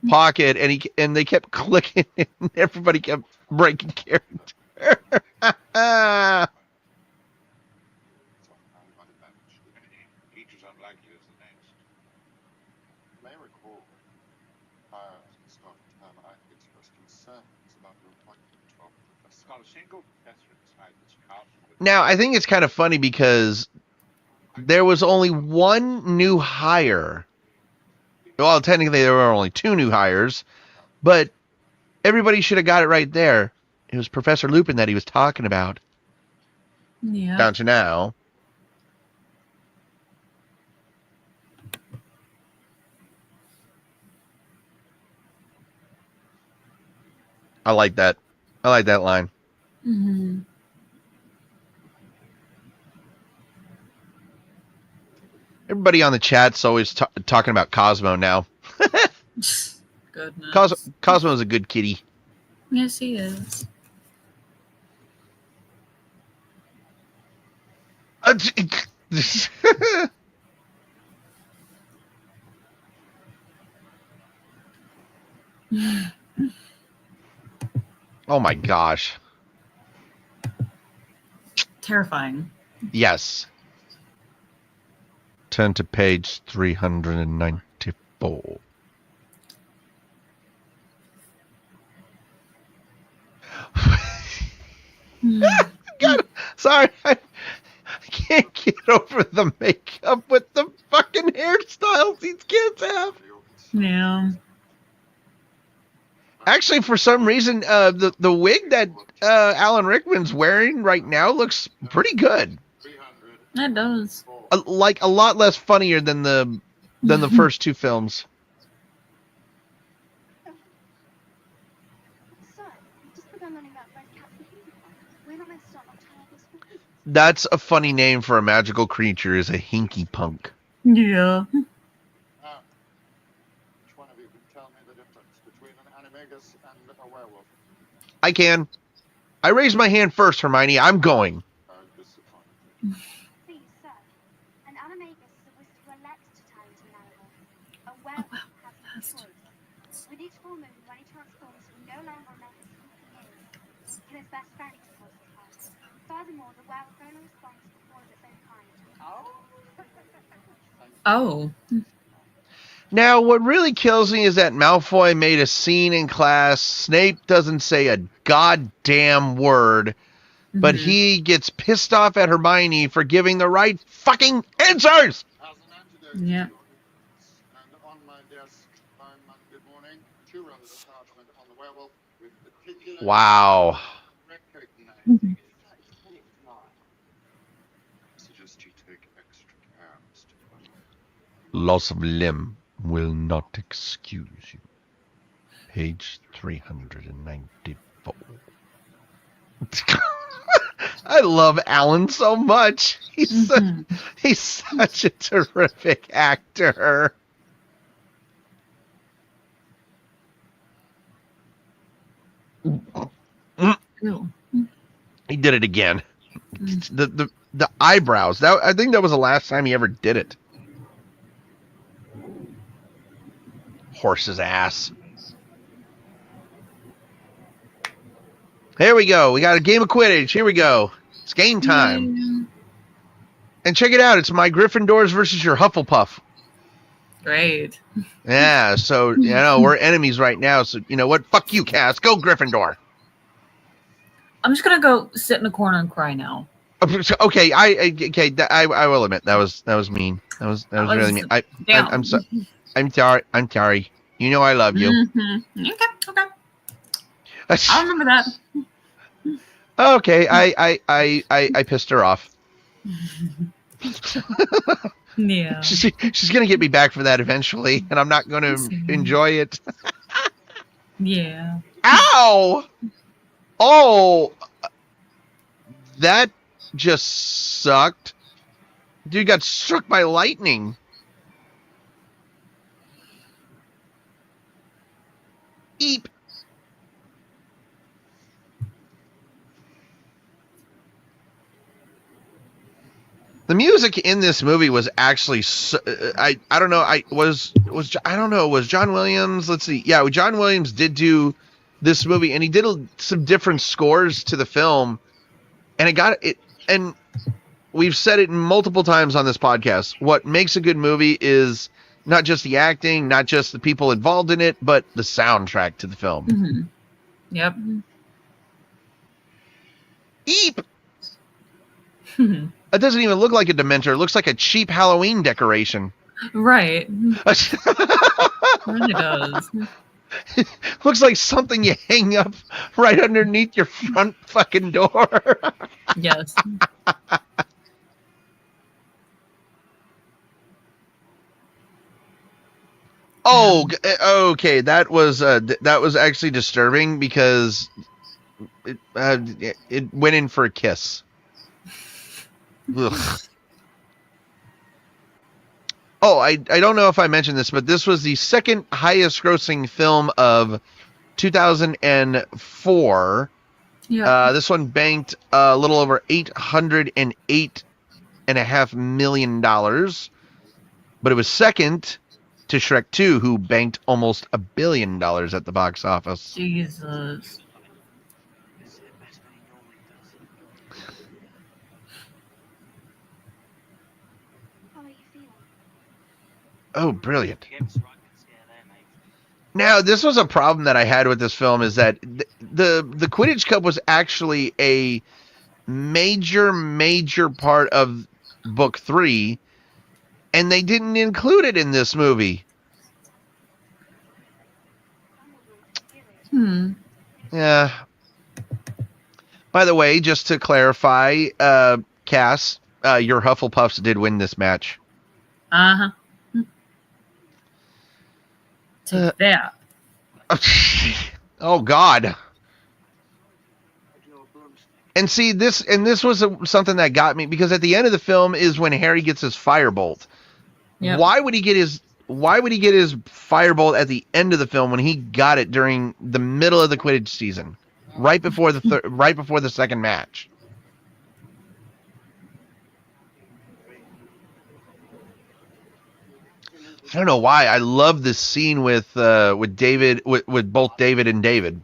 A: pocket, and they kept clicking it, and everybody kept breaking character.
C: Teachers unlikely as the next. You may recall, prior to the start of term, I expressed concerns about the appointment of Professor. Not a single professor inside this council.
A: Now, I think it's kind of funny because there was only one new hire. Well, technically there were only two new hires, but everybody should have got it right there. It was Professor Lupin that he was talking about.
B: Yeah.
A: Don't you know? I like that. I like that line.
B: Mm-hmm.
A: Everybody on the chat's always talking about Cosmo now.
B: Goodness.
A: Cosmo's a good kitty.
B: Yes, he is.
A: Oh my gosh.
B: Terrifying.
A: Yes. Turn to page 394. God, sorry, I can't get over the makeup with the fucking hairstyles these kids have.
B: Yeah.
A: Actually, for some reason, the wig that Alan Rickman's wearing right now looks pretty good.
B: It does.
A: Like a lot less funnier than the first two films.
E: So, we've just begun learning about red cats and hinky punk. We're not meant to start nocturnal this week.
A: That's a funny name for a magical creature, is a hinky punk.
B: Yeah.
C: Now, which one of you can tell me the difference between an animagus and a werewolf?
A: I can. I raised my hand first, Hermione. I'm going.
C: I'm disappointed.
E: Please, sir. An animagus is a wizard who elects to turn into an animal. A werewolf has no choice. With each full moon, when he transforms, we no longer remember who he is. And his best friend explodes his heart. Furthermore, the werewolf only responds to the call of its own kind.
B: Oh.
A: Now, what really kills me is that Malfoy made a scene in class. Snape doesn't say a goddamn word, but he gets pissed off at Hermione for giving the right fucking answers.
C: As an antidote
B: Yeah.
C: to your ignorance, and on my desk by Monday morning, 2 runs of parchment on the werewolf with particular
A: Wow.
C: recognizing it. Suggest you take extra care, Mr. Cuarón.
A: Loss of limb will not excuse you. Page 394. I love Alan so much. He's such a terrific actor.
B: Ew.
A: He did it again. The eyebrows. I think that was the last time he ever did it. Horse's ass. Here we go. We got a game of Quidditch. Here we go. It's game time.
B: Yeah.
A: And check it out. It's my Gryffindors versus your Hufflepuff.
B: Great.
A: Yeah, so, you know, we're enemies right now. So, you know what? Fuck you, Cass. Go Gryffindor.
B: I'm just gonna go sit in the corner and cry now.
A: Okay, I will admit that was mean. That was really mean. I'm sorry. I'm sorry. You know I love you.
B: Okay. I remember that.
A: Okay, I pissed her off.
B: Yeah.
A: She's gonna get me back for that eventually, and I'm not gonna enjoy it.
B: Yeah.
A: Ow! Oh, that just sucked. Dude got struck by lightning. Eep. The music in this movie was actually I don't know, was I don't know, was John Williams, let's see. Yeah, John Williams did do this movie, and he did some different scores to the film, and and we've said it multiple times on this podcast. What makes a good movie is not just the acting, not just the people involved in it, but the soundtrack to the film.
B: Mm-hmm. Yep.
A: Eep. It doesn't even look like a Dementor. It looks like a cheap Halloween decoration.
B: Right. It really does.
A: Looks like something you hang up right underneath your front fucking door.
B: Yes.
A: Oh, okay. That was actually disturbing because it went in for a kiss. Ugh. Oh, I don't know if I mentioned this, but this was the second highest grossing film of 2004.
B: Yeah.
A: This one banked a little over $808.5 million, but it was second to Shrek 2, who banked almost $1 billion at the box office.
B: Jesus.
D: It's better than he normally does.
E: How are you feeling?
A: Oh, brilliant.
D: You gave us a right good scare there, mate.
A: Now, this was a problem that I had with this film, is that the Quidditch Cup was actually a major part of book 3, and they didn't include it in this movie. Yeah. By the way, just to clarify, Cass, your Hufflepuffs did win this match.
B: Uh-huh. Take that.
A: Oh God. And see, this was something that got me, because at the end of the film is when Harry gets his firebolt.
B: Yep.
A: Why would he get his firebolt at the end of the film when he got it during the middle of the Quidditch season, right before the second match? I don't know why. I love this scene with David, with both David and David.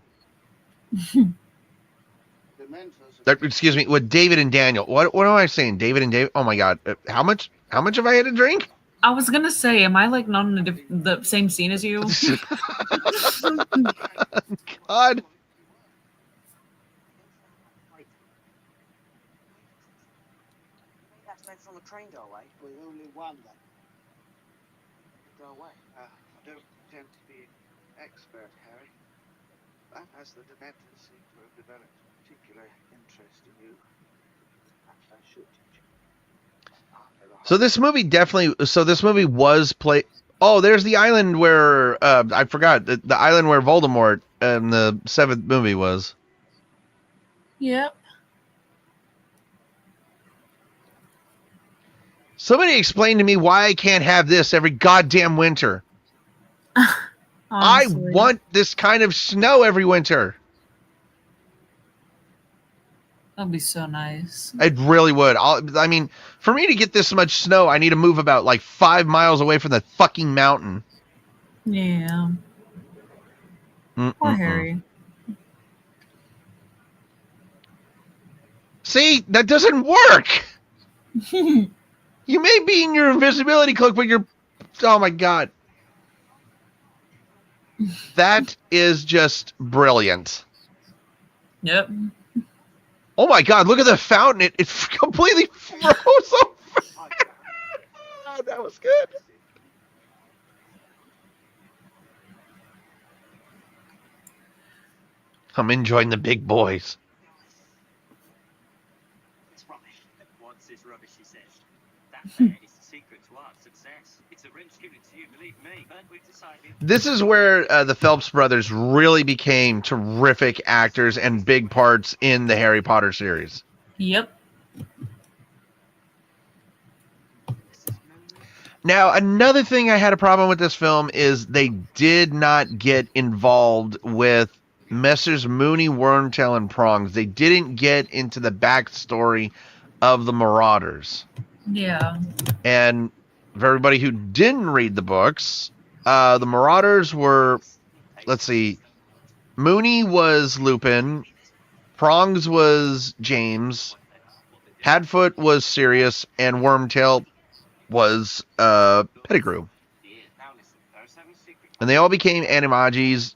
A: Excuse me, with David and Daniel. What am I saying? David and David? Oh my God! How much have I had to drink?
B: I was gonna say, am I like not in the same scene as you?
A: God.
D: That's meant from the train go away.
F: We only one then.
D: Go away.
C: I don't pretend to be an expert, Harry. But as the Dementors seem to have developed a particular interest in you, perhaps I should teach you.
A: So this movie was play. Oh, there's the island where I forgot the island where Voldemort in the 7th movie was.
B: Yep.
A: Somebody explain to me why I can't have this every goddamn winter. I want this kind of snow every winter.
B: That'd be so nice.
A: It really would. I mean, for me to get this much snow, I need to move about like 5 miles away from the fucking mountain.
B: Yeah. Poor Harry.
A: See, that doesn't work. You may be in your invisibility cloak, but you're... Oh, my God. That is just brilliant.
B: Yep.
A: Oh, my God. Look at the fountain. It completely froze over. Oh, that was good. I'm enjoying the big boys.
D: It's rubbish. What's this rubbish, he says? That there is the secret to our success. It's a wrench given to you, believe me. But we've decided...
A: This is where the Phelps brothers really became terrific actors and big parts in the Harry Potter series.
B: Yep.
A: Now, another thing I had a problem with this film is they did not get involved with Messrs. Mooney, Wormtail, and Prongs. They didn't get into the backstory of the Marauders.
B: Yeah.
A: And for everybody who didn't read the books, the Marauders were, let's see, Mooney was Lupin, Prongs was James, Hadfoot was Sirius, and Wormtail was Pettigrew. And they all became Animagies.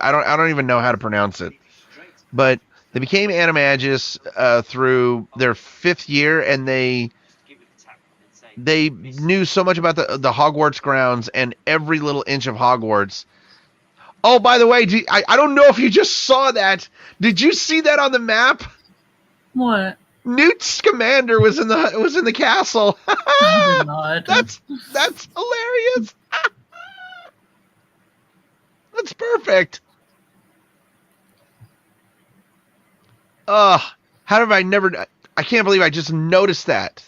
A: I don't even know how to pronounce it. But they became Animagus through their 5th year, and they knew so much about the Hogwarts grounds and every little inch of Hogwarts. Oh, by the way, I don't know if you just saw that. Did you see that on the map?
B: What?
A: Newt Scamander was in the castle.
B: I did not.
A: That's hilarious. That's perfect. How have I never... I can't believe I just noticed that.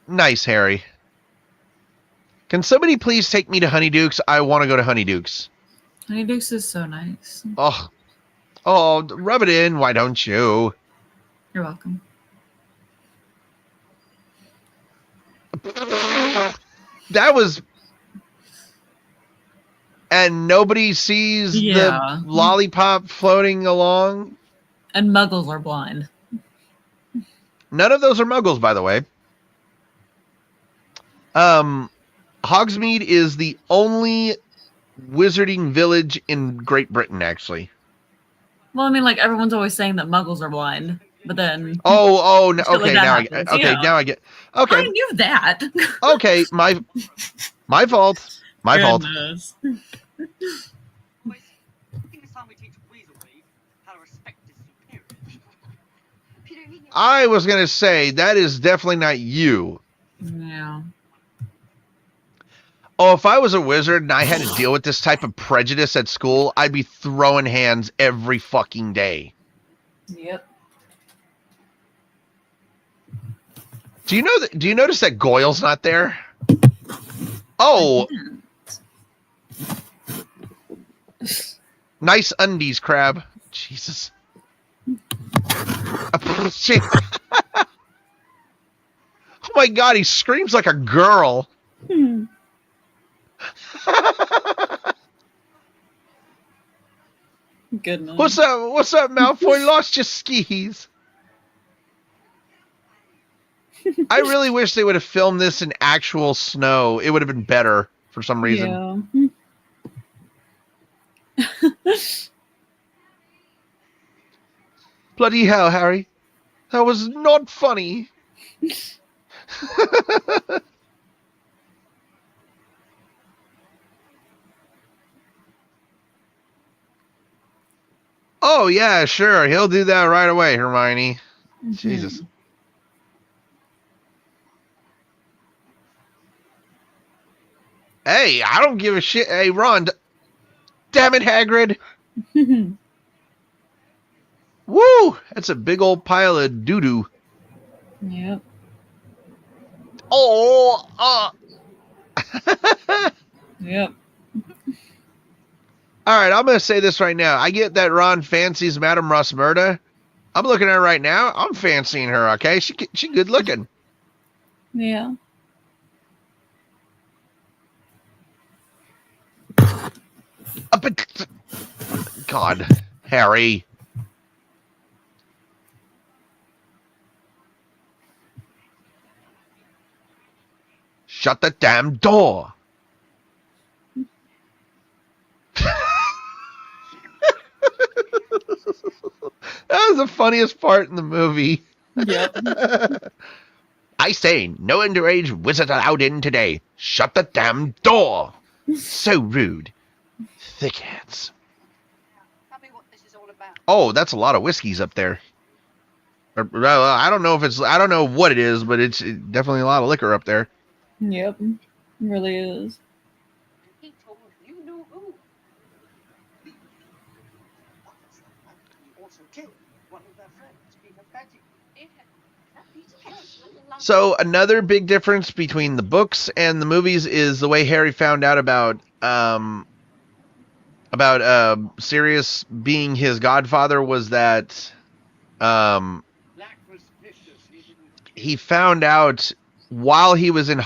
A: Nice, Harry. Can somebody please take me to Honeydukes? I want to go to Honeydukes.
B: Honeydukes is so nice.
A: Oh, rub it in. Why don't you?
B: You're welcome.
A: That was... And nobody sees
B: Yeah.
A: the lollipop floating along?
B: And muggles are blind.
A: None of those are muggles, by the way. Hogsmeade is the only wizarding village in Great Britain, actually.
B: Well, I mean, like, everyone's always saying that muggles are blind, but then...
A: Oh, no,
B: Shit like
A: okay,
B: that
A: now
B: happens,
A: now I get... Okay,
B: I knew that.
A: okay, my fault. My fault.
B: Goodness.
D: Boys, I think it's time we teach Weasley how to respect his superiors.
E: Peter, you know,
A: I was going to say, that is definitely not you.
B: Yeah.
A: Oh, if I was a wizard and I had to deal with this type of prejudice at school, I'd be throwing hands every fucking day.
B: Yep.
A: Do you notice that Goyle's not there? Oh, nice undies, Crab. Jesus. Shit. Oh my god, he screams like a girl.
B: Goodness.
A: What's up, Malfoy? Lost your skis. I really wish they would have filmed this in actual snow. It would have been better for some reason.
B: Yeah.
A: Bloody hell, Harry. That was not funny. Oh, yeah, sure. He'll do that right away, Hermione. Jesus. Hey, I don't give a shit. Hey, Ron. Damn it, Hagrid. Woo! That's a big old pile of doo-doo.
B: Yep.
A: Oh!
B: Yep.
A: All right, I'm going to say this right now. I get that Ron fancies Madame Rosmerta. I'm looking at her right now. I'm fancying her, okay? She good looking.
B: Yeah.
A: God, Harry. Shut the damn door. That was the funniest part in the movie.
B: Yep.
A: I say, no underage wizard allowed in today. Shut the damn door. So rude. Thickheads.
E: tell me what this is all about.
A: Oh, that's a lot of whiskeys up there. I don't know I don't know what it is, but it's definitely a lot of liquor up there.
B: Yep. It really is.
E: He told you know who.
D: He also killed one of their friends, Peter Pettigrew.
A: So another big difference between the books and the movies is the way Harry found out about Sirius being his godfather was that
C: Black was vicious. He didn't.
A: he found out while he was in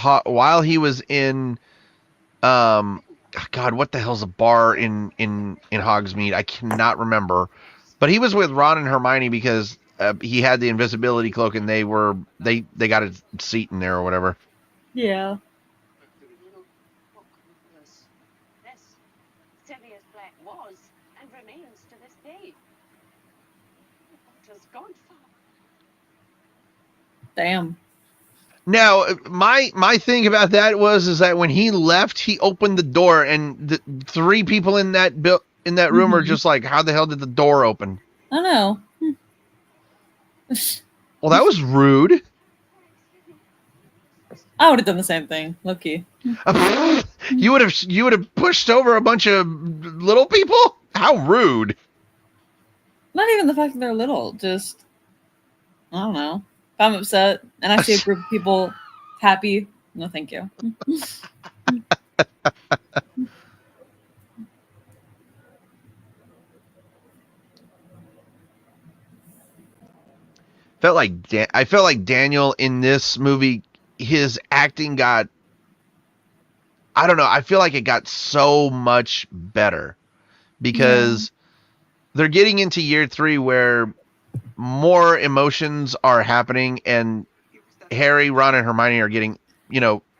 A: God, what the hell's a bar in Hogsmeade? I cannot remember, but he was with Ron and Hermione because he had the invisibility cloak and they got a seat in there or whatever.
B: Yeah.
E: This Sirius Black was and remains to this day. Doctor's godfather.
B: Damn.
A: Now, my thing about that is that when he left, he opened the door, and the three people in that room are just like, how the hell did the door open?
B: I know.
A: Well, that was rude.
B: I would have done the same thing. Low-key.
A: You would have pushed over a bunch of little people? How rude.
B: Not even the fact that they're little. Just, I don't know. If I'm upset and I see a group of people happy, no thank you.
A: I felt like Daniel in this movie, his acting got, I don't know, I feel like it got so much better because they're getting into year 3 where more emotions are happening and Harry, Ron, and Hermione are getting,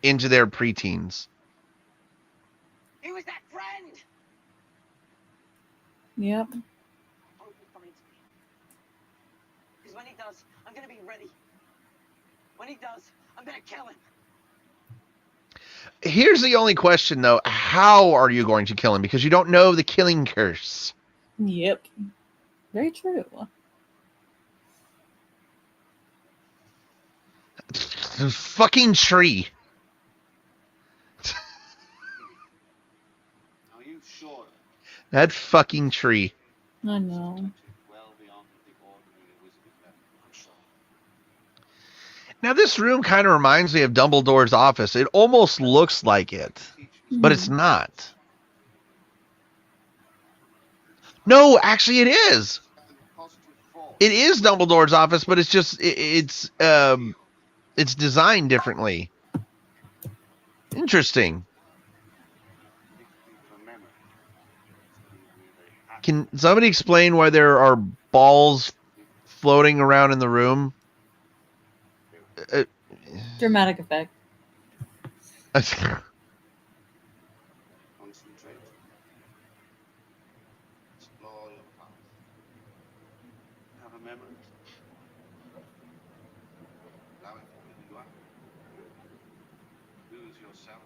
A: into their preteens.
D: He was that friend!
B: Yep.
D: Hope he finds me. Because when he does, I'm gonna be ready. When he does, I'm gonna kill him.
A: Here's the only question, though. How are you going to kill him? Because you don't know the killing curse.
B: Yep. Very true.
A: Fucking tree.
C: Are you sure?
A: That fucking tree.
B: I know.
C: Well beyond the ordinary Elizabeth level, I'm sure.
A: Now, this room kind of reminds me of Dumbledore's office. It almost looks like it, but it's not. No, actually, it is. It is Dumbledore's office, but it's just it's designed differently. Interesting. Can somebody explain why there are balls floating around in the room?
B: Dramatic effect.
C: Concentrate. Explore your path. Have a memory. Allow it for who you are. Lose yourself.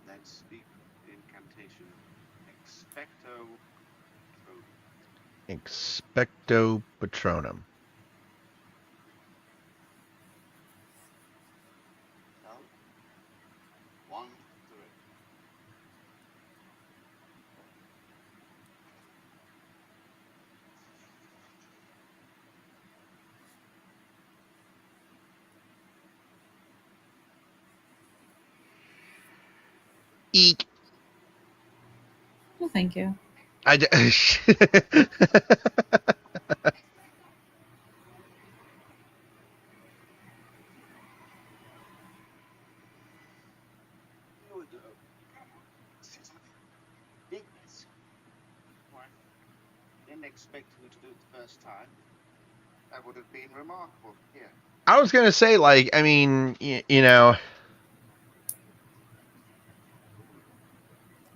C: Then speak the incantation. Expecto
A: Expecto Patronum.
C: Now, 1, 3.
A: Eek.
B: No, thank you.
C: You would bigness. Why? Didn't expect you to do it the first time. That would have been remarkable. Here.
A: I was gonna say, like, I mean, you know,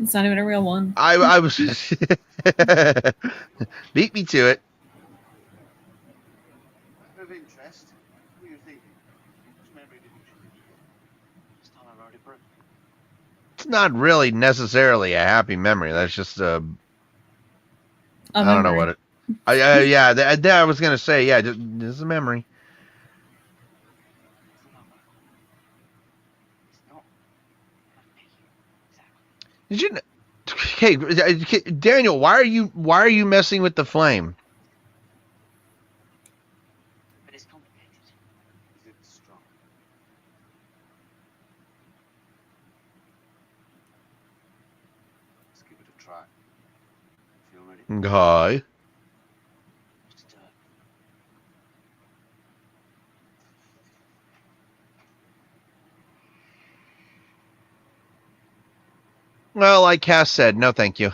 B: It's not even a real one.
A: I was beat me to it.
C: Of interest. What are you thinking? Which memory did you choose?
D: This time I wrote it broke.
A: It's not really necessarily a happy memory. That's just a I don't know what it. Yeah, that I was gonna say, yeah, just a memory. Did you? Hey, Daniel, why are you messing with the flame?
D: But it's complicated.
C: Is it strong? Let's give it a try. Feel ready?
A: Hi.
D: Let's do it.
A: Well, like Cass said, no thank you.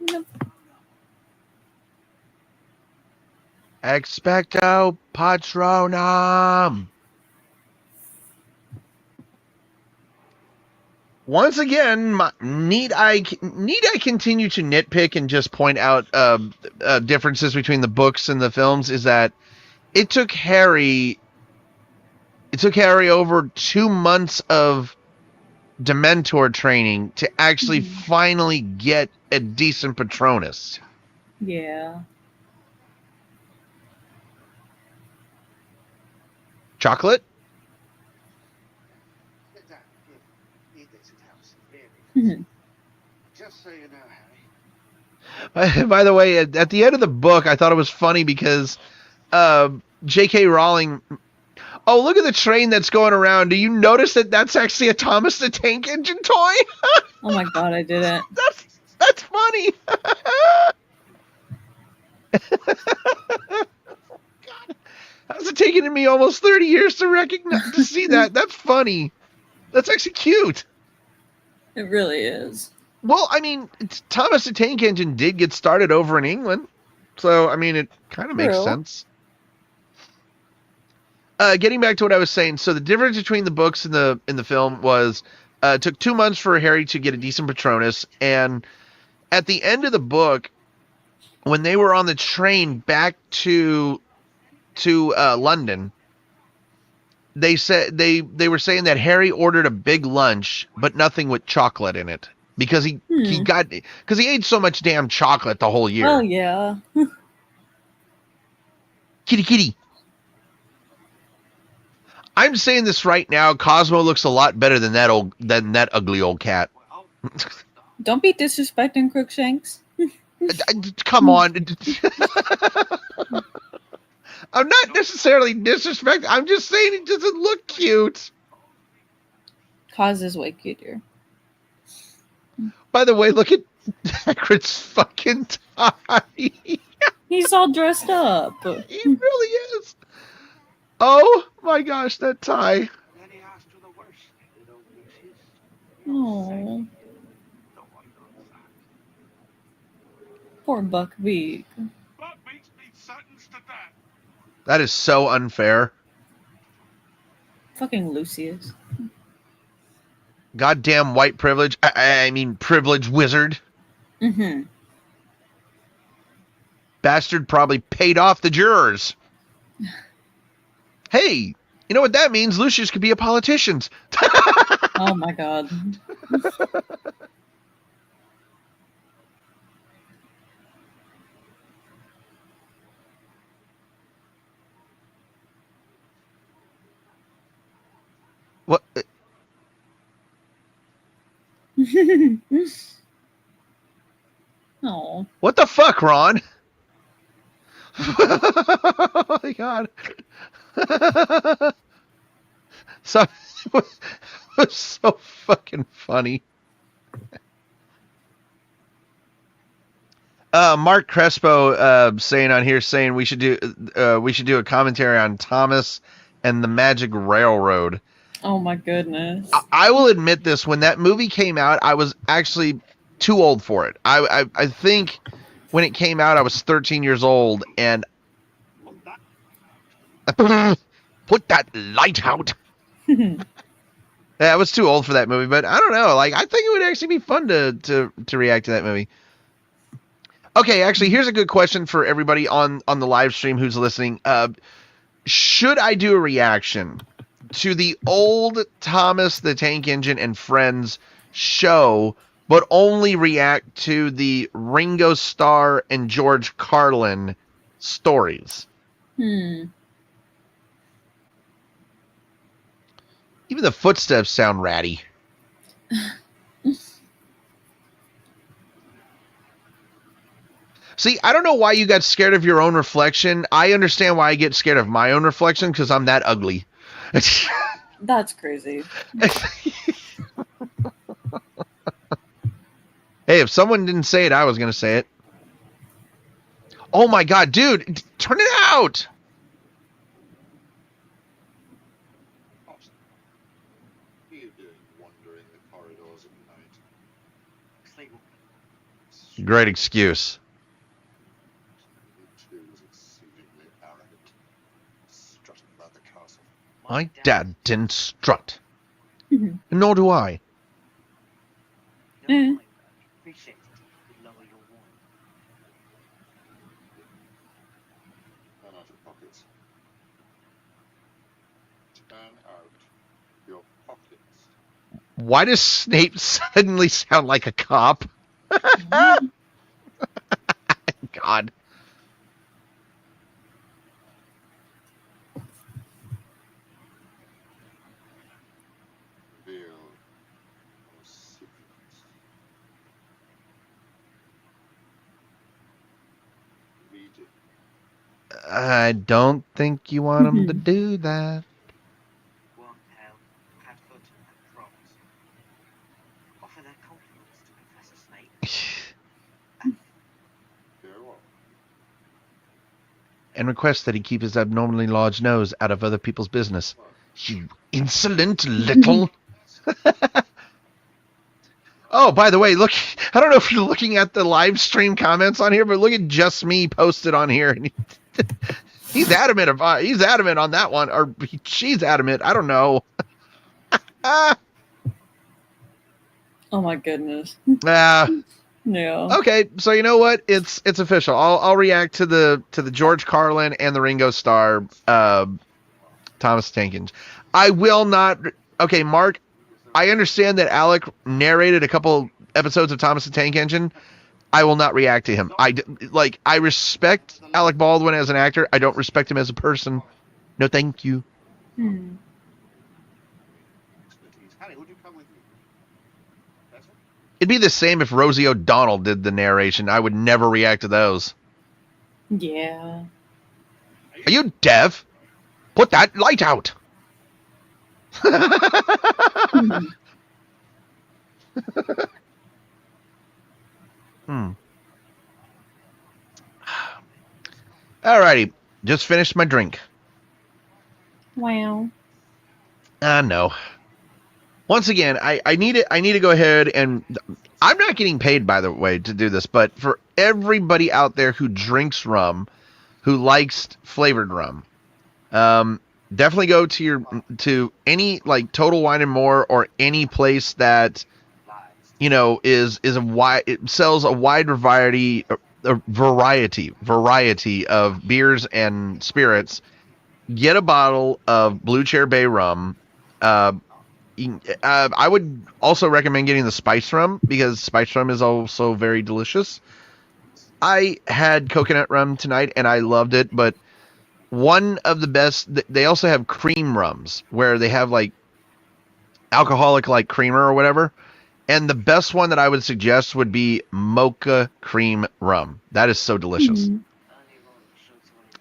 B: Nope.
A: Expecto Patronum. Once again, need I continue to nitpick and just point out differences between the books and the films? Is that it took Harry over 2 months of Dementor training to actually finally get a decent Patronus.
B: Yeah.
A: Chocolate?
C: Sit down. Here. Eat this at house. Really. Just so you know, Harry.
A: By the way, at the end of the book, I thought it was funny because J.K. Rowling. Oh, look at the train that's going around. Do you notice that that's actually a Thomas the Tank Engine toy?
B: Oh my god, I didn't.
A: That's funny. How's it taking me almost 30 years to see that? That's funny. That's actually cute.
B: It really is.
A: Well, I mean, Thomas the Tank Engine did get started over in England, so I mean, it kind of makes
B: True.
A: sense. Getting back to what I was saying, so the difference between the books and the film was it took 2 months for Harry to get a decent Patronus, and at the end of the book, when they were on the train back to London, they said they were saying that Harry ordered a big lunch, but nothing with chocolate in it because he ate so much damn chocolate the whole year.
B: Oh yeah.
A: Kitty. I'm saying this right now. Cosmo looks a lot better than that ugly old cat.
B: Don't be disrespecting Crookshanks.
A: Come on. I'm not necessarily disrespecting. I'm just saying it doesn't look cute.
B: Cause is way cuter.
A: By the way, look at Hagrid's fucking tie.
B: He's all dressed up.
A: He really is. Oh my gosh, that tie.
C: Then he asked for the worst, little Lucius.
B: Oh,
C: No, I know that.
B: poor Buckbeak.
C: Buckbeak's been sentenced to death.
A: That is so unfair.
B: Fucking Lucius.
A: Goddamn white privilege. I mean, privilege wizard.
B: Mm-hmm.
A: Bastard probably paid off the jurors. Hey, you know what that means? Lucius could be a politician.
B: Oh my god.
A: What?
B: Oh.
A: What the fuck, Ron? Oh my god. So it was so fucking funny. Mark Crespo saying on here we should do a commentary on Thomas and the Magic Railroad.
B: Oh my goodness.
A: I will admit this, when that movie came out, I was actually too old for it. I think when it came out, I was 13 years old, and put that light out. Yeah, I was too old for that movie, but I don't know. Like, I think it would actually be fun to react to that movie. Okay, actually, here's a good question for everybody on the live stream who's listening. Should I do a reaction to the old Thomas the Tank Engine and Friends show, but only react to the Ringo Starr and George Carlin stories?
B: Hmm.
A: Even the footsteps sound ratty. See, I don't know why you got scared of your own reflection. I understand why I get scared of my own reflection, because I'm that ugly.
B: That's crazy.
A: Hey, if someone didn't say it, I was going to say it. Oh my god, dude, turn it out!
C: What are you doing wandering the corridors at night?
D: Sleepwalking.
A: Great excuse.
C: You too is exceedingly arrogant. Strutting about the castle.
A: My dad didn't strut.
B: Mhm.
A: Nor do I.
D: No,
B: Eh.
D: I appreciate it. You lower your wall.
C: Turn out your pockets. Turn out your pockets.
A: Why does Snape suddenly sound like a cop? God.
C: Reveal your secrets. Read it.
A: I don't think you want him to do that.
D: Wormtail, Padfoot, and Trolls. Offer their compliments to Professor Snape.
C: Go on.
A: and requests that he keep his abnormally large nose out of other people's business. You insolent little... Oh, by the way, look, I don't know if you're looking at the live stream comments on here, but look at Just Me posted on here. And he's adamant on that one, or she's adamant. I don't know.
B: Oh my goodness.
A: Yeah.
B: Okay,
A: so you know what? It's official. I'll react to the George Carlin and the Ringo Starr Thomas Tank Engine. I will not. Okay, Mark, I understand that Alec narrated a couple episodes of Thomas the Tank Engine. I will not react to him. I respect Alec Baldwin as an actor. I don't respect him as a person. No, thank you.
C: Harry, would you come with me? That's it?
A: It'd be the same if Rosie O'Donnell did the narration. I would never react to those.
B: Yeah.
A: Are you deaf? Put that light out. Alrighty, just finished my drink.
B: Wow.
A: No. Once again, I need to go ahead and I'm not getting paid, by the way, to do this, but for everybody out there who drinks rum, who likes flavored rum, definitely go to any like Total Wine and More or any place that is it sells a wide variety of beers and spirits. Get a bottle of Blue Chair Bay rum. I would also recommend getting the spice rum because spice rum is also very delicious. I had coconut rum tonight and I loved it, but one of the best, they also have cream rums where they have like alcoholic like creamer or whatever. And the best one that I would suggest would be mocha cream rum. That is so delicious. Mm-hmm.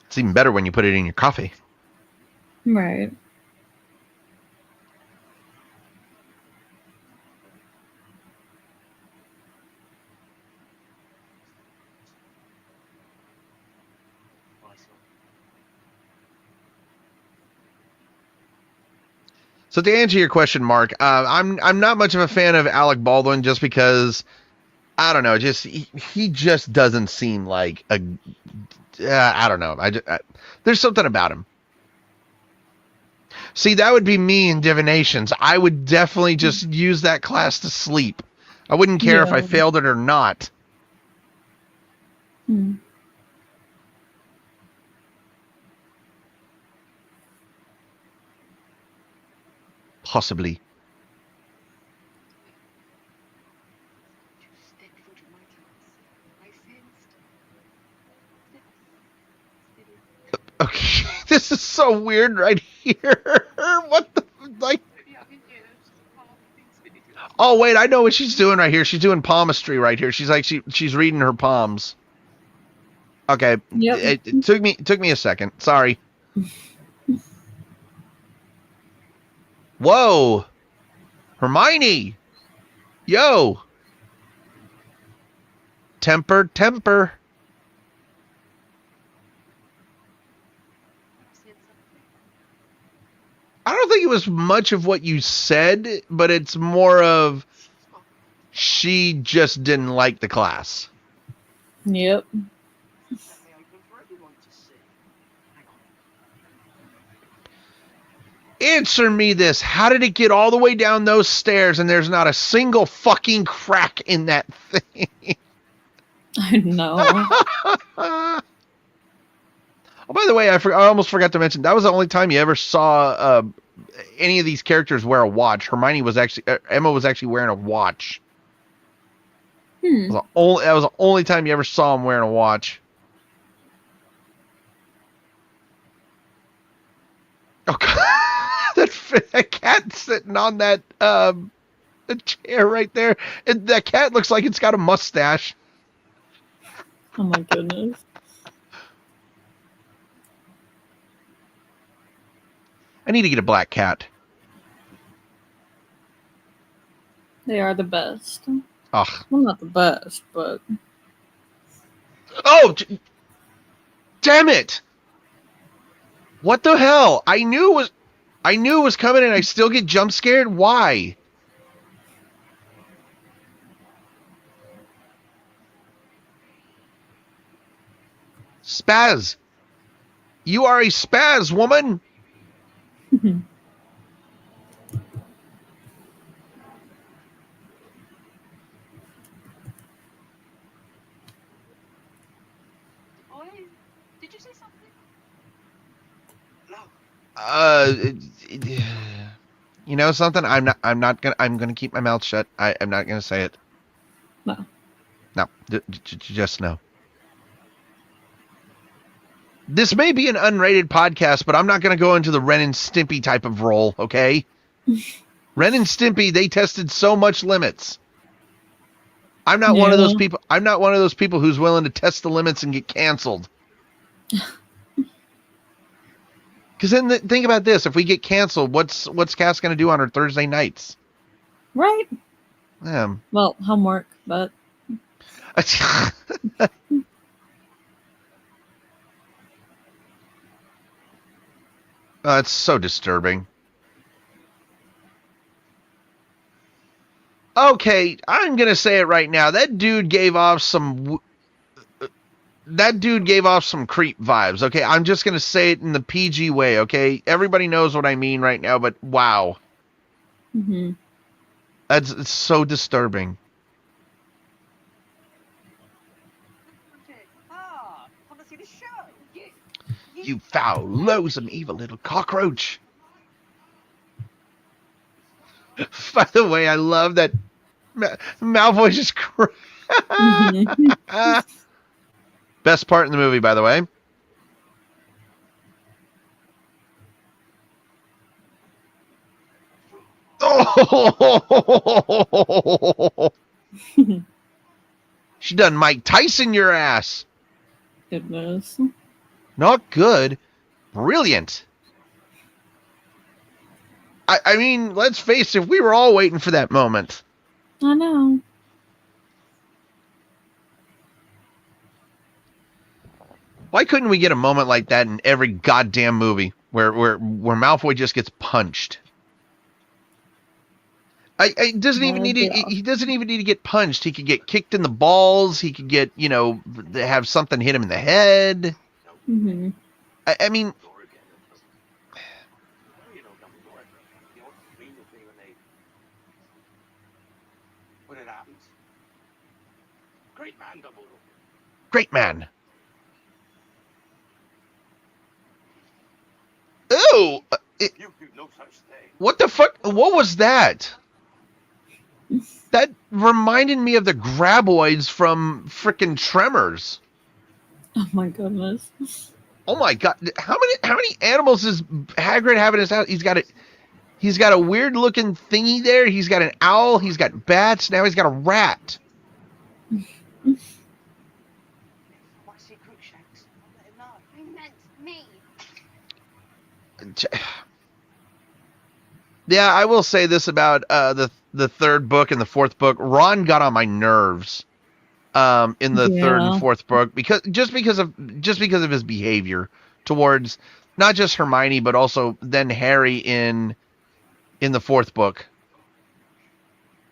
A: It's even better when you put it in your coffee.
B: Right.
A: So to answer your question, Mark, I'm not much of a fan of Alec Baldwin just because I don't know, just he just doesn't seem like a I don't know. There's something about him. See, that would be me in divinations. I would definitely just use that class to sleep. I wouldn't care if I failed it or not. Possibly. Okay, this is so weird right here. What the like? Oh wait, I know what she's doing right here. She's doing palmistry right here. She's like she's reading her palms. Okay. Yep. It took me a second. Sorry. Whoa, Hermione. Yo. Temper. I don't think it was much of what you said, but it's more of she just didn't like the class.
B: Yep.
A: Answer me this. How did it get all the way down those stairs and there's not a single fucking crack in that thing?
B: I know.
A: Oh, by the way, I almost forgot to mention, that was the only time you ever saw any of these characters wear a watch. Emma was actually wearing a watch. That was the only time you ever saw him wearing a watch. Oh, God. that cat sitting on that the chair right there. That cat looks like it's got a mustache.
B: Oh, my goodness.
A: I need to get a black cat.
B: They are the best.
A: Ugh.
B: Well, not the best, but...
A: Oh! Damn it! What the hell? I knew it was coming, and I still get jump scared. Why? Spaz. You are a spaz, woman.
D: Boy, did you say something? No.
A: You know something? I'm gonna keep my mouth shut. I'm not gonna say it.
B: No.
A: No, just no. This may be an unrated podcast, but I'm not going to go into the Ren and Stimpy type of role, okay? Ren and Stimpy, they tested so much limits. I'm not one of those people. I'm not one of those people who's willing to test the limits and get canceled. Because then think about this: if we get canceled, what's Cass going to do on her Thursday nights?
B: Right. Well, homework, but.
A: It's so disturbing. Okay, I'm gonna say it right now. That dude gave off some creep vibes. Okay, I'm just gonna say it in the PG way. Okay, everybody knows what I mean right now, but wow, it's so disturbing.
D: Want to see the show?
A: You foul, loathsome, evil little cockroach. By the way, I love that Malfoy just Best part in the movie, by the way. Oh! She done Mike Tyson your ass.
B: Goodness.
A: Not good. Brilliant. I mean, let's face it, we were all waiting for that moment.
B: I know.
A: Why couldn't we get a moment like that in every goddamn movie where Malfoy just gets punched? He doesn't even need to get punched. He could get kicked in the balls. He could get, have something hit him in the head.
B: Mm-hmm.
A: I mean,
C: When it happens. Great man, Dumbledore.
A: great man. Ooh!
C: You do no such thing.
A: What the fuck? What was that? That reminded me of the graboids from frickin' Tremors.
B: Oh my goodness.
A: Oh my god! How many animals does Hagrid have in his house? He's got a weird looking thingy there. He's got an owl. He's got bats. Now he's got a rat.
D: What's your crook shanks? Let him know.
E: You meant me.
A: Yeah, I will say this about the third book and the fourth book. Ron got on my nerves in the third and fourth book because of his behavior towards not just Hermione but also then Harry in the fourth book.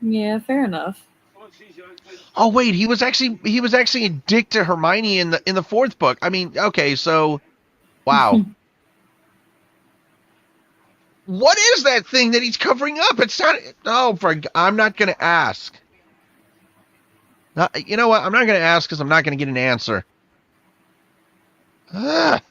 B: Yeah, fair enough.
A: Oh wait, he was actually a dick to Hermione in the fourth book. I mean, okay, so wow. What is that thing that he's covering up? It's not. Oh, I'm not going to ask. You know what? I'm not going to ask because I'm not going to get an answer. Ugh.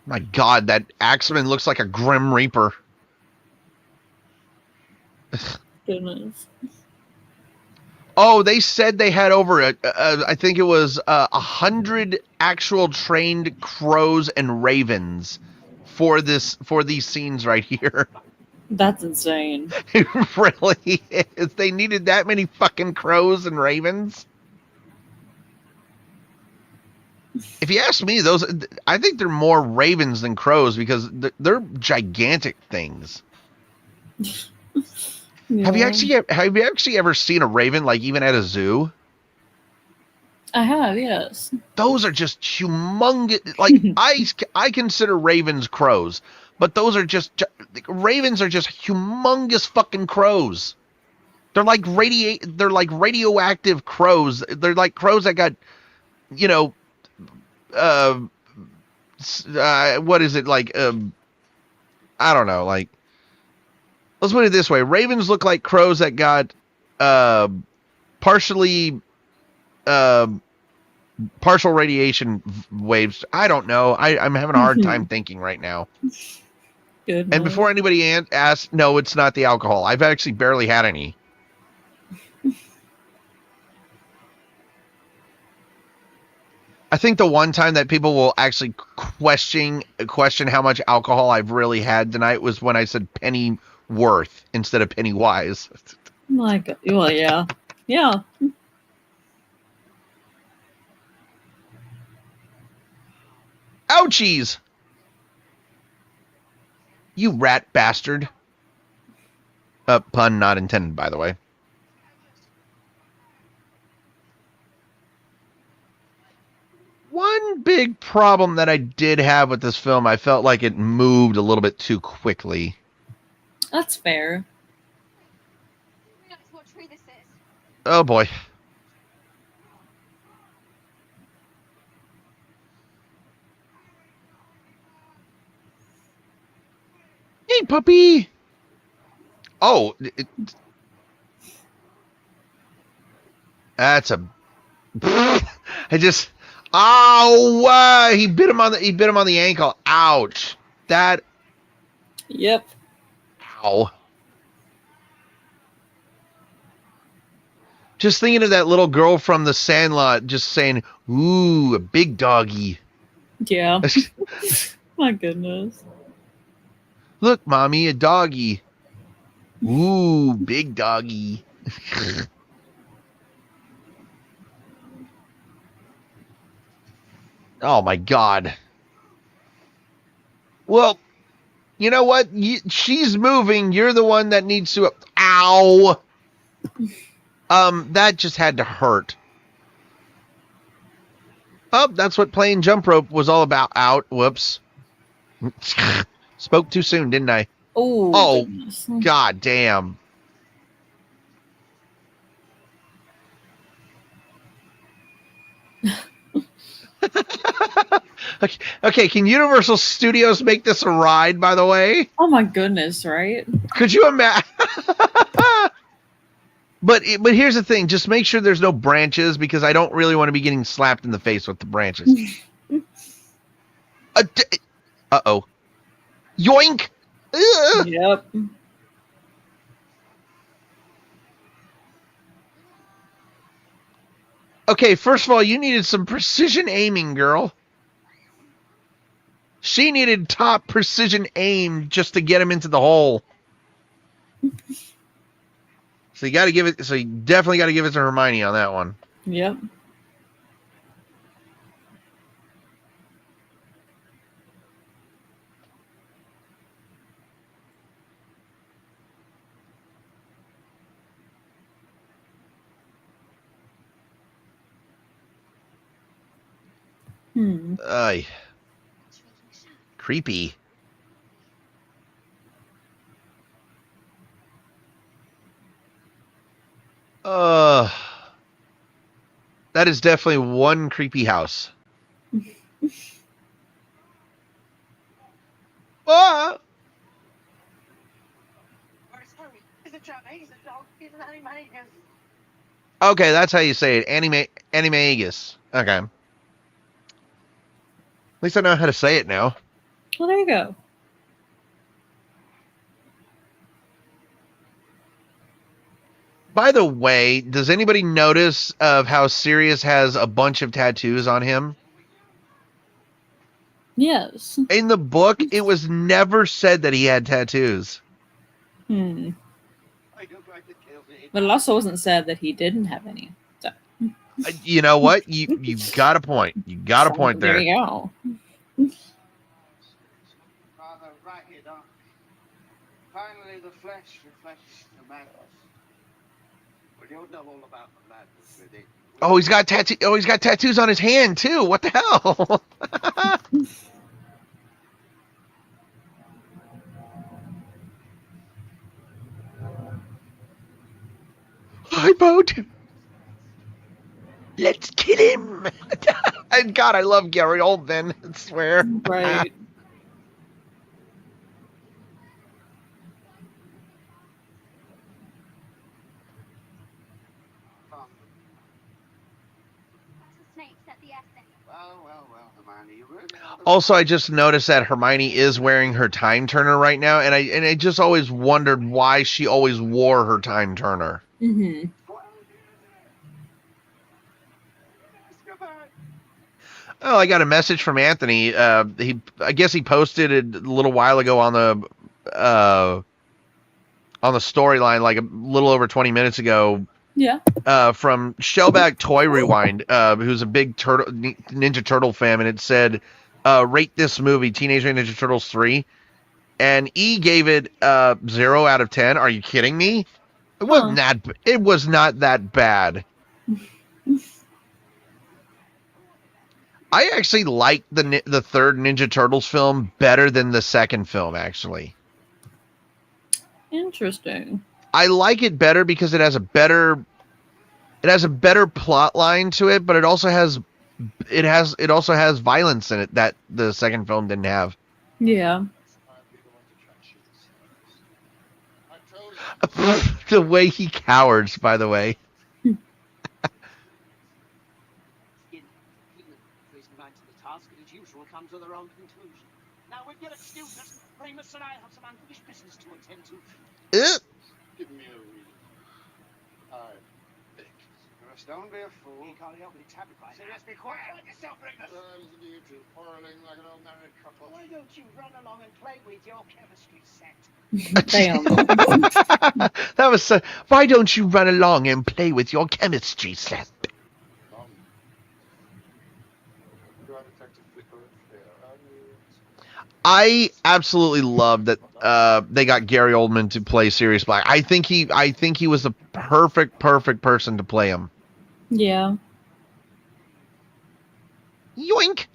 A: My God, that Axeman looks like a Grim Reaper.
B: Goodness.
A: Oh, they said they had over I think it was 100 actual trained crows and ravens for these scenes right here.
B: That's insane.
A: It really is. They needed that many fucking crows and ravens. If you ask me, I think they're more ravens than crows because they're gigantic things. Have you
B: Yeah.
A: actually ever seen a raven, like even at a zoo?
B: I have, yes.
A: Those are just humongous. Like I consider ravens crows, but those are ravens are just humongous fucking crows. They're like radioactive crows. They're like crows that got, you know, uh, what is it like? I don't know. Like, let's put it this way: ravens look like crows that got partially uh, partial radiation waves. I don't know. I'm having a hard time thinking right now.
B: Goodness.
A: And before anybody asks, no, it's not the alcohol. I've actually barely had any. I think the one time that people will actually question how much alcohol I've really had tonight was when I said penny worth instead of penny wise.
B: My God. Well, yeah. Yeah.
A: Ouchies! You rat bastard. Pun not intended, by the way. One big problem that I did have with this film, I felt like it moved a little bit too quickly.
B: That's fair.
E: That's what tree this is.
A: Oh boy. Hey, puppy. Oh, that's a. I just. Ow! He bit him on the ankle. Ouch! That.
B: Yep.
A: Ow! Just thinking of that little girl from The Sandlot, just saying, "Ooh, a big doggy."
B: Yeah. My goodness.
A: Look, mommy, a doggy. Ooh, big doggy. Oh my God. Well, you know what? She's moving. You're the one that needs to. Ow. That just had to hurt. Oh, that's what playing jump rope was all about. Out. Whoops. Spoke too soon, didn't I?
B: Oh, goodness.
A: God damn. Okay, can Universal Studios make this a ride, by the way?
B: Oh my goodness, right?
A: Could you imagine? But here's the thing. Just make sure there's no branches, because I don't really want to be getting slapped in the face with the branches. Uh-oh. Yoink! Ugh.
B: Yep.
A: Okay, first of all, you needed some precision aiming, girl. She needed top precision aim just to get him into the hole. So you definitely got to give it to Hermione on that one.
B: Yep.
A: Ay. Creepy. That is definitely one creepy house. Ah!
D: Where's Harry? He's a chap, he's a dog, he's an animagus.
A: Okay, that's how you say it. Animagus. Okay. At least I know how to say it now.
B: Well, there you go.
A: By the way, does anybody notice of how Sirius has a bunch of tattoos on him?
B: Yes.
A: In the book, it was never said that he had tattoos.
B: But it also wasn't said that he didn't have any. So.
A: You know what? You got a point. You got a point there.
B: There you go.
C: Father, right here, don't. Finally, the flesh reflects the madness. Well, you know all about the madness with it.
A: Oh, he's got tattoos on his hand too. What the hell? I vote him. Let's kill him. And God, I love Gary Oldman. I swear.
B: Right.
E: Professor Snape's at the essence.
C: Well, Hermione, you really are the...
A: Also, I just noticed that Hermione is wearing her time turner right now, and I just always wondered why she always wore her time turner.
B: Mm-hmm.
A: Oh, I got a message from Anthony. I guess he posted it a little while ago on the storyline, like a little over 20 minutes ago.
B: Yeah.
A: From Shellback Toy Rewind, who's a big Ninja Turtle fan, and it said, rate this movie, Teenage Mutant Ninja Turtles 3. And E gave it 0 out of 10. Are you kidding me? It was not that bad. I actually liked the third Ninja Turtles film better than the second film, actually.
B: Interesting.
A: I like it better because it has a better plot line to it, but it also has violence in it that the second film didn't have.
B: Yeah.
A: The way he cowers, by the way.
D: Please mind to the task, and as usual, come to the wrong conclusion. Now, with your excuse, Remus and I have some unfinished business to attend to.
C: Give me a reason. I beg. Remus, don't be a fool.
D: You can't help it, it's habit right now.
C: Let's be quiet. Yourself, Remus. Listen to you two quarreling like an old married couple.
D: Why don't you run along and play with your chemistry set?
B: Damn.
A: That was so. Why don't you run along and play with your chemistry set? I absolutely love that they got Gary Oldman to play Sirius Black. I think he was the perfect person to play him.
B: Yeah.
A: Yoink.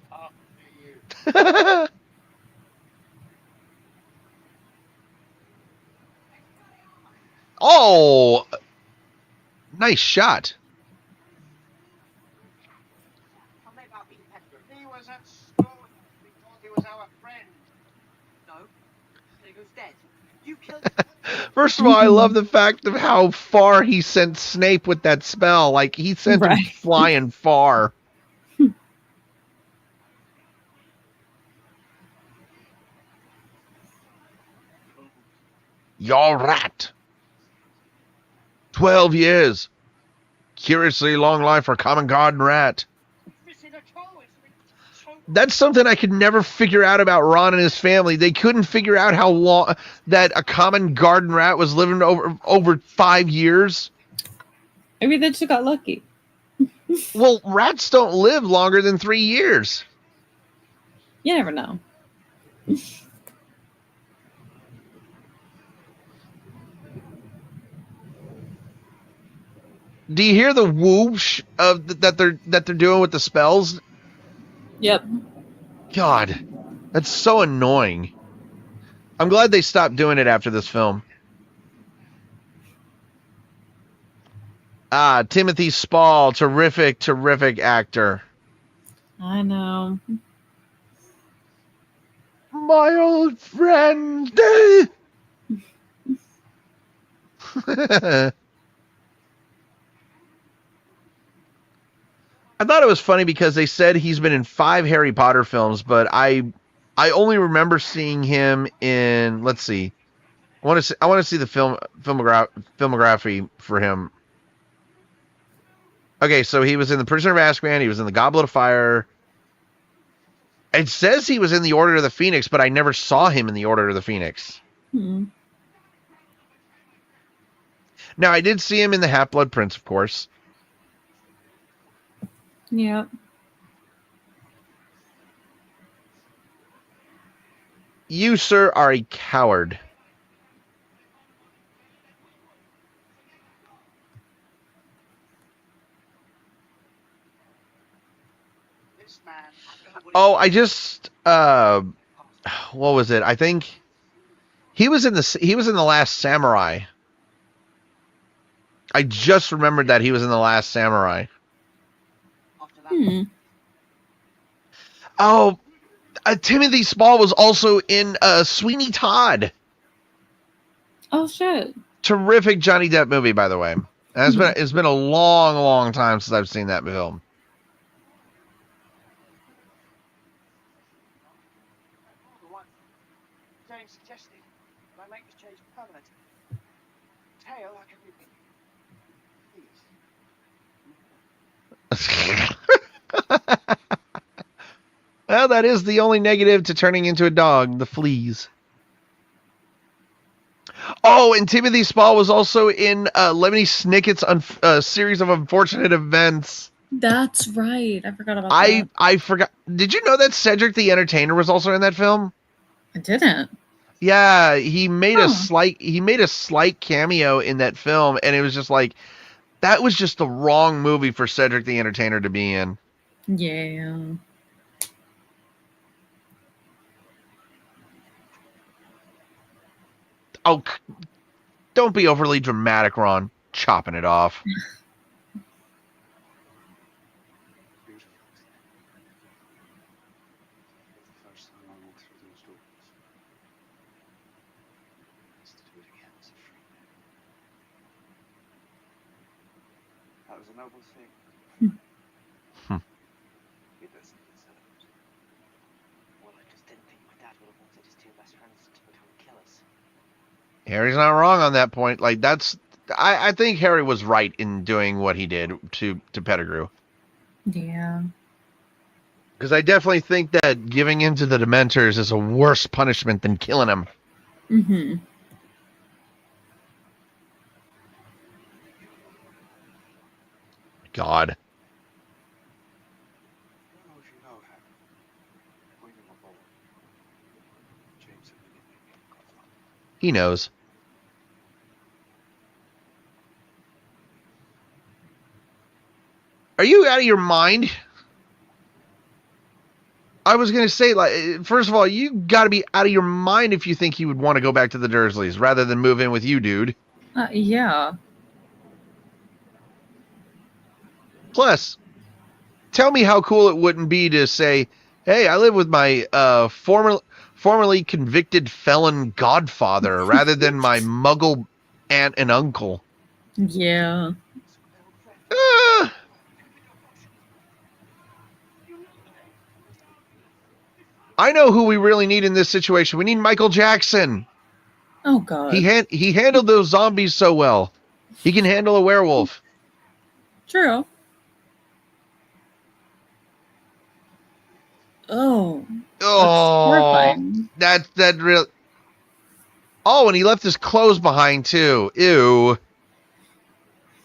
A: Oh, nice shot.
C: He was at school. We thought he was our friend.
D: No, he was dead. You killed
A: First of all, I love the fact of how far he sent Snape with that spell. Like, he sent him flying far. You're rat. 12 years. Curiously long life for common garden rat. That's something I could never figure out about Ron and his family. They couldn't figure out how long that a common garden rat was living over 5 years.
B: Maybe they just got lucky.
A: Well, rats don't live longer than 3 years.
B: You never know.
A: Do you hear the whoosh of that they're doing with the spells?
B: Yep.
A: God, that's so annoying. I'm glad they stopped doing it after this film. Timothy Spall, terrific actor. I
B: know.
A: My old friend. I thought it was funny because they said he's been in 5 Harry Potter films, but I only remember seeing him in. Let's see. I want to see the filmography for him. Okay, so he was in The Prisoner of Azkaban. He was in The Goblet of Fire. It says he was in The Order of the Phoenix, but I never saw him in The Order of the Phoenix. Now, I did see him in The Half-Blood Prince, of course.
B: Yeah.
A: You, sir, are a coward. Oh, I just what was it? I think he was in the Last Samurai. I just remembered that he was in the Last Samurai.
D: After that,
B: Hmm.
A: Oh, Timothy Spall was also in Sweeney Todd.
B: Oh shit.
A: Terrific Johnny Depp movie, by the way. And it's been a long, long time since I've seen that film.
D: the one James suggested that I make this change permanent. Tail, I can repeat. Please.
A: Well, that is the only negative to turning into a dog, the fleas. Oh, and Timothy Spall was also in Lemony Snicket's series of unfortunate events.
B: That's right. I forgot about that.
A: I forgot. Did you know that Cedric the Entertainer was also in that film?
B: I didn't.
A: Yeah, he made
B: Huh.
A: a slight cameo in that film, and it was just like that was just the wrong movie for Cedric the Entertainer to be in.
B: Yeah.
A: Oh, don't be overly dramatic, Ron. Chopping it off.
C: Beautiful. The first time I walked through those doors. It's to do it again as a free man. That was a noble thing.
D: It doesn't deserve it. Well, I just didn't think my dad would have wanted his two best friends to become killers.
A: Harry's not wrong on that point. Like I think Harry was right in doing what he did to Pettigrew.
B: Yeah.
A: Because I definitely think that giving in to the Dementors is a worse punishment than killing him.
B: Mm-hmm.
A: God.
C: I don't know if you know, Harry. When you were born, James had been in the godfather.
A: He knows. Are you out of your mind? I was going to say, like, first of all, you got to be out of your mind if you think he would want to go back to the Dursleys rather than move in with you, dude.
B: Yeah.
A: Plus, tell me how cool it wouldn't be to say, hey, I live with my formerly convicted felon godfather rather than my muggle aunt and uncle.
B: Yeah.
A: I know who we really need in this situation. We need Michael Jackson.
B: Oh god.
A: He handled those zombies so well. He can handle a werewolf.
B: True. Oh.
A: Oh,
B: horrifying.
A: that real. Oh, and he left his clothes behind too. Ew.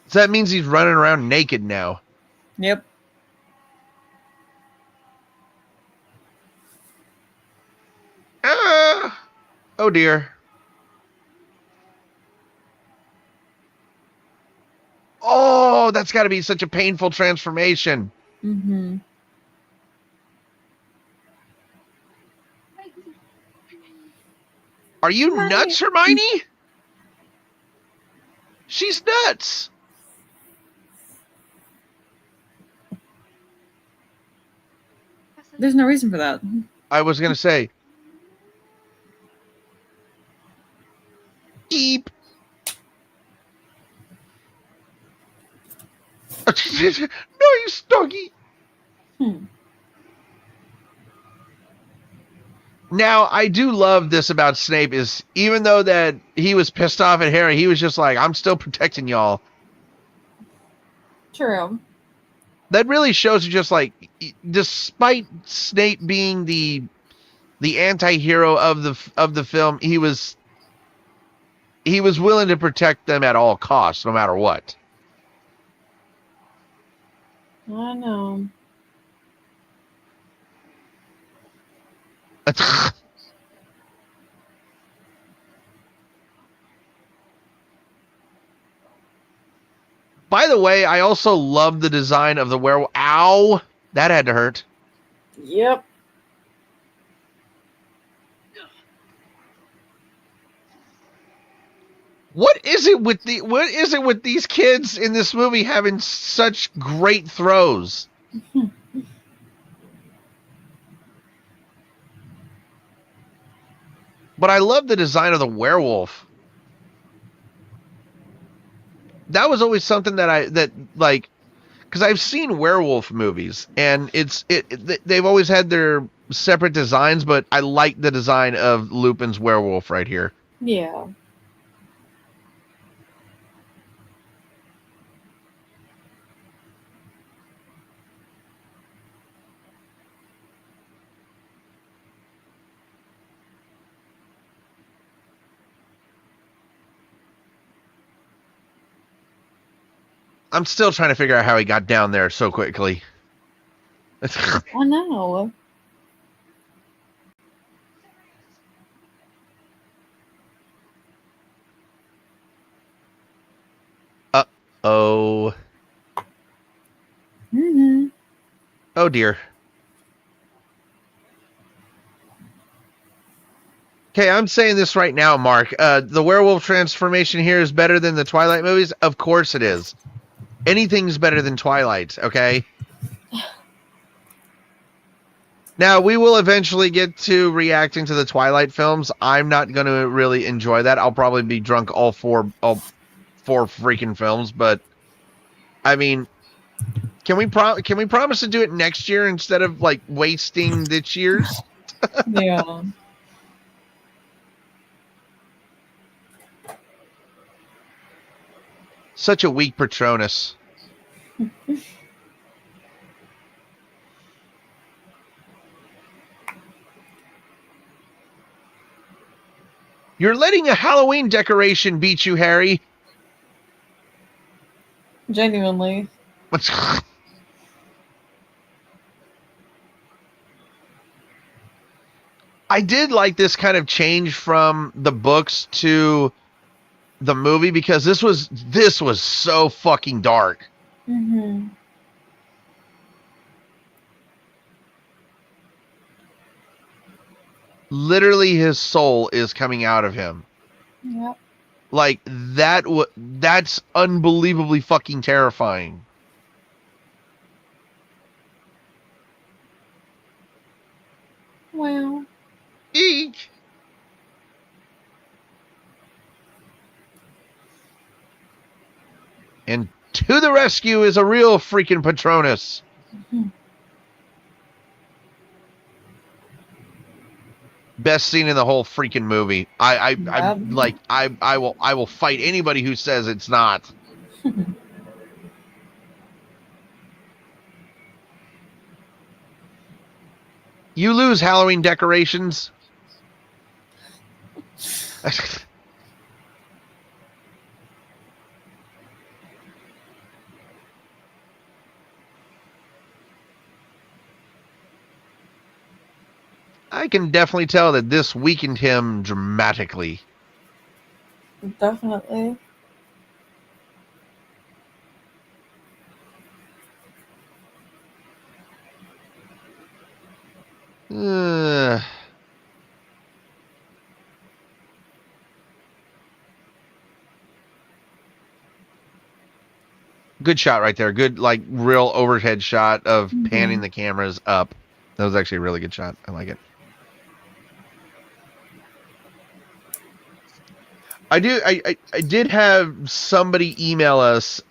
A: So that means he's running around naked now.
B: Yep.
A: Oh dear. Oh, that's got to be such a painful transformation.
B: Mm-hmm.
A: Are you
B: Hermione.
A: nuts, Hermione? She's nuts.
B: There's no reason for that.
A: I was going to say. Eep. Nice doggy. Now, I do love this about Snape is even though that he was pissed off at Harry, he was just like, I'm still protecting y'all.
B: True.
A: That really shows you just like, despite Snape being the anti-hero of the film, he was willing to protect them at all costs, no matter what.
B: I know.
A: By the way, I also love the design of the werewolf. Ow! That had to hurt.
B: Yep.
A: What is it with these kids in this movie having such great throws? But I love the design of the werewolf. That was always something that because I've seen werewolf movies and they've always had their separate designs, but I like the design of Lupin's werewolf right here.
B: Yeah.
A: I'm still trying to figure out how he got down there so quickly.
B: I know.
A: Oh.
B: Mm-hmm.
A: Oh dear. Okay, I'm saying this right now, Mark. The werewolf transformation here is better than the Twilight movies? Of course it is. Anything's better than Twilight, okay? Now, we will eventually get to reacting to the Twilight films. I'm not going to really enjoy that. I'll probably be drunk all four freaking films, but I mean, can we promise to do it next year instead of like wasting this year's?
B: Yeah.
A: Such a weak Patronus. You're letting a Halloween decoration beat you, Harry.
B: Genuinely.
A: I did like this kind of change from the books to the movie because this was so fucking dark.
B: Mm-hmm.
A: Literally, his soul is coming out of him.
B: Yep.
A: Like that's unbelievably fucking terrifying.
B: Well.
A: Eek. And to the rescue is a real freaking Patronus.
B: Mm-hmm.
A: Best scene in the whole freaking movie. I will fight anybody who says it's not. You lose, Halloween decorations. I can definitely tell that this weakened him dramatically.
B: Definitely.
A: Good shot right there. Good, like, real overhead shot of panning the cameras up. That was actually a really good shot. I like it. I did have somebody email us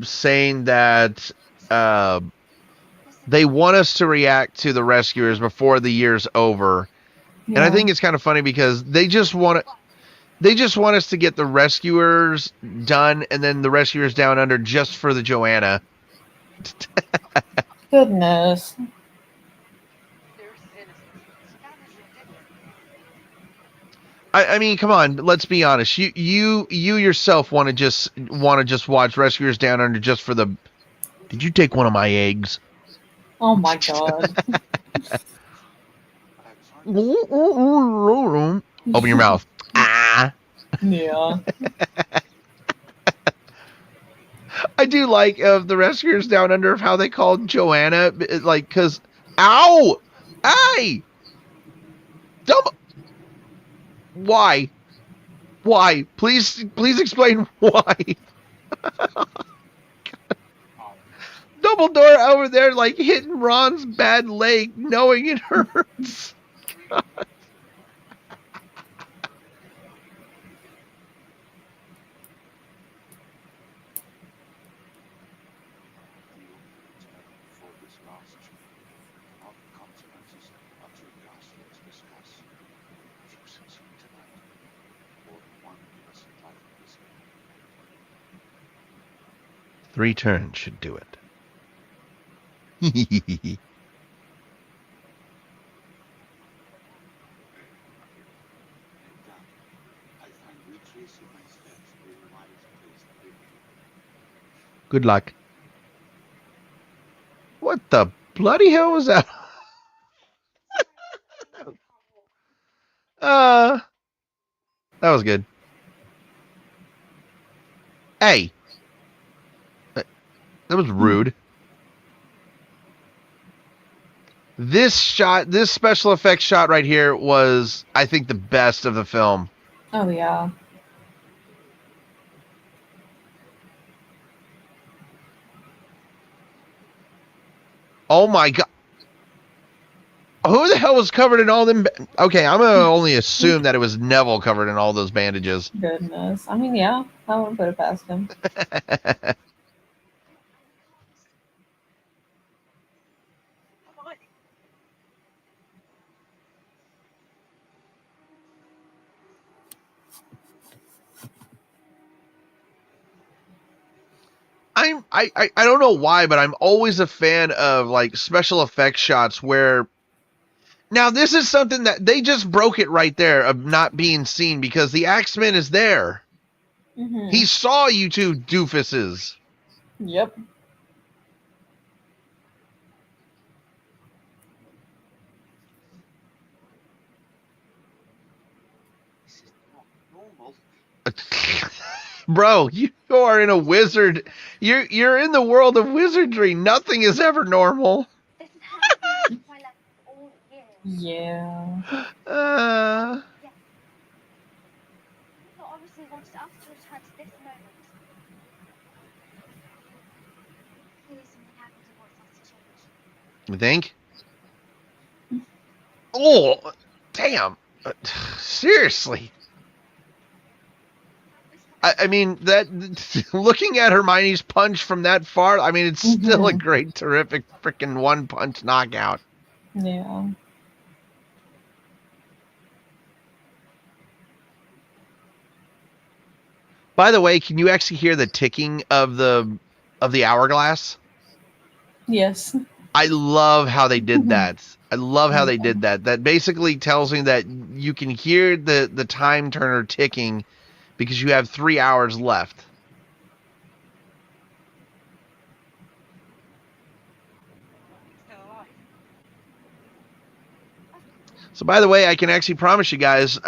A: saying that they want us to react to the rescuers before the year's over.
B: Yeah.
A: And I think it's kind of funny because they just want us to get the rescuers done and then the rescuers down under just for the Joanna.
B: Goodness.
A: I mean, come on. Let's be honest. You yourself want to just watch Rescuers Down Under just for the. Did you take one of my eggs?
B: Oh my god.
A: Open your mouth. Ah.
B: Yeah.
A: I do like the Rescuers Down Under of how they called Joanna, like, because ow, hey, dumb. Why? Why? Please explain why. Dumbledore over there, like, hitting Ron's bad leg, knowing it hurts.
C: For this last, all the consequences are too ghastly to discuss. If you succeed tonight, more than one innocent life will be spared.
A: 3 turns should do it.
C: I find retracing my steps in a wise place to live.
A: Good luck. What the bloody hell was that? That was good. Hey. That was rude. This special effects shot right here was, I think, the best of the film.
B: Oh yeah.
A: Oh my god. Who the hell was covered in all them? Okay, I'm going to only assume that it was Neville covered in all those bandages.
B: Goodness. I mean, yeah, I wouldn't put it past him.
A: I don't know why, but I'm always a fan of like special effects shots where now this is something that they just broke it right there of not being seen because the Axeman is there.
B: Mm-hmm.
A: He saw you two doofuses.
B: Yep.
D: This is not normal.
A: Bro, you are in a wizard. You're in the world of wizardry. Nothing is ever normal.
E: This has happened to my life for all years.
B: Yeah.
A: Uh,
E: People obviously wanted us to return to this moment. Clearly something happened and wants us to change.
A: you think? Oh, damn. Seriously. I mean, that looking at Hermione's punch from that far, I mean, it's still a great, terrific, freaking one-punch knockout.
B: Yeah.
A: By the way, can you actually hear the ticking of the hourglass?
B: Yes.
A: I love how they did that. I love how they did that. That basically tells me that you can hear the time turner ticking because you have 3 hours left.
D: Still alive.
A: So by the way, I can actually promise you guys,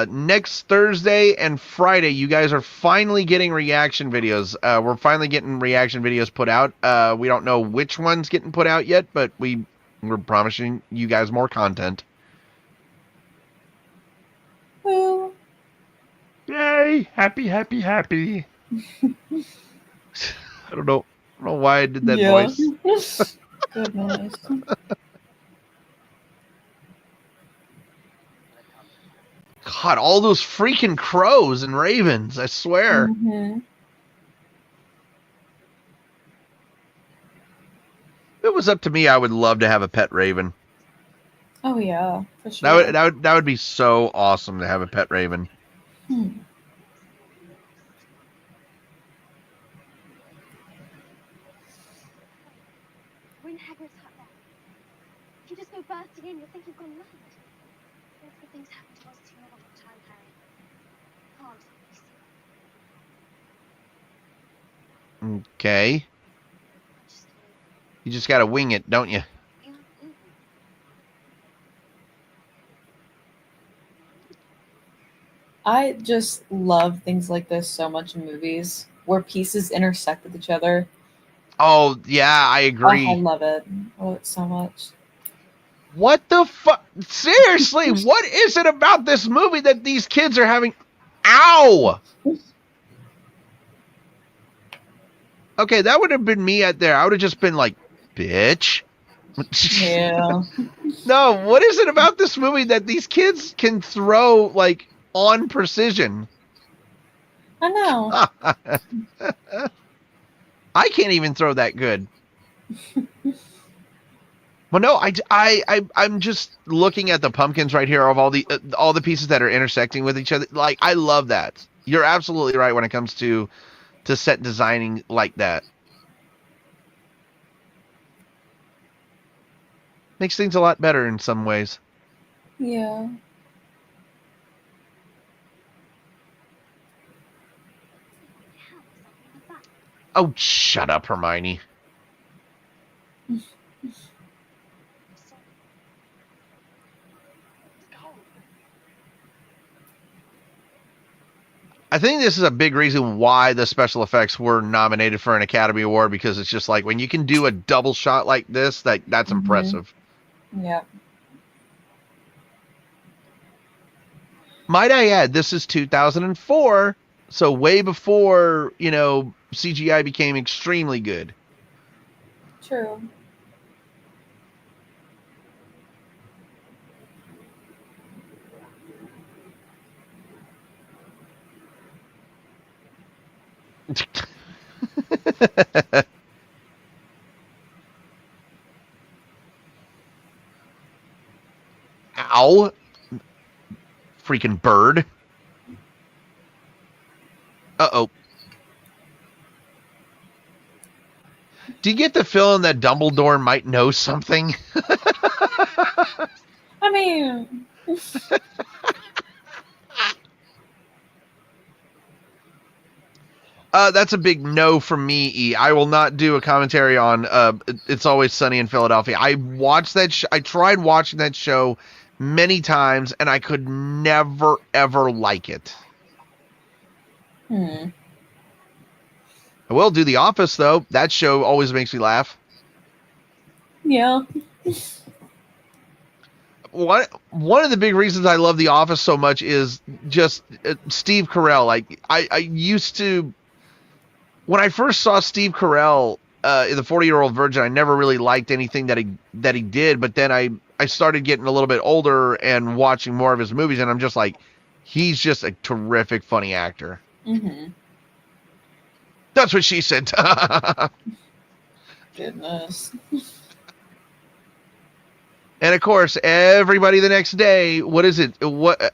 A: next Thursday and Friday, you guys are finally getting reaction videos. We're finally getting reaction videos put out. We don't know which one's getting put out yet, but we're promising you guys more content.
B: Well.
A: Yay! Happy, happy, happy. I don't know why I did that voice.
B: Goodness.
A: God, all those freaking crows and ravens, I swear.
B: Mm-hmm.
A: If it was up to me, I would love to have a pet raven.
B: Oh yeah, for sure.
A: That would be so awesome to have a pet raven.
B: Hmm.
E: We're in Hagrid's hut now. If you just go bursting in, you'll think you've gone mad. Awful things happen to us too all the time, Harry. Can't you see?
A: Okay.
E: Just kidding.
A: You just gotta wing it, don't you?
E: Yeah, mm-hmm.
B: I just love things like this so much in movies where pieces intersect with each other.
A: Oh, yeah, I agree.
B: Oh, I love it. I love it so much.
A: What the fuck? Seriously, what is it about this movie that these kids are having? Ow! Okay, that would have been me out there. I would have just been like, bitch.
B: Yeah.
A: No, what is it about this movie that these kids can throw, like, on precision?
B: I know.
A: I can't even throw that good. Well, no, I'm just looking at the pumpkins right here of all the pieces that are intersecting with each other. Like, I love that. You're absolutely right when it comes to set designing like that. Makes things a lot better in some ways.
B: Yeah.
A: Oh, shut up, Hermione. I think this is a big reason why the special effects were nominated for an Academy Award, because it's just like when you can do a double shot like this, that's impressive.
B: Yeah.
A: Might I add, this is 2004, so way before, CGI became extremely good.
B: True.
A: Ow. Freaking bird. Uh-oh. Do you get the feeling that Dumbledore might know something?
B: I mean,
A: That's a big no from me, E. I will not do a commentary on It's Always Sunny in Philadelphia. I watched that. I tried watching that show many times, and I could never, ever like it.
B: hmm.
A: I will do The Office, though. That show always makes me laugh.
B: Yeah.
A: One of the big reasons I love The Office so much is just Steve Carell. Like, I used to... When I first saw Steve Carell in The 40-Year-Old Virgin, I never really liked anything that he did, but then I started getting a little bit older and watching more of his movies, and I'm just like, he's just a terrific, funny actor.
B: Mm-hmm.
A: That's what she said.
B: Goodness.
A: And of course, everybody the next day, what is it?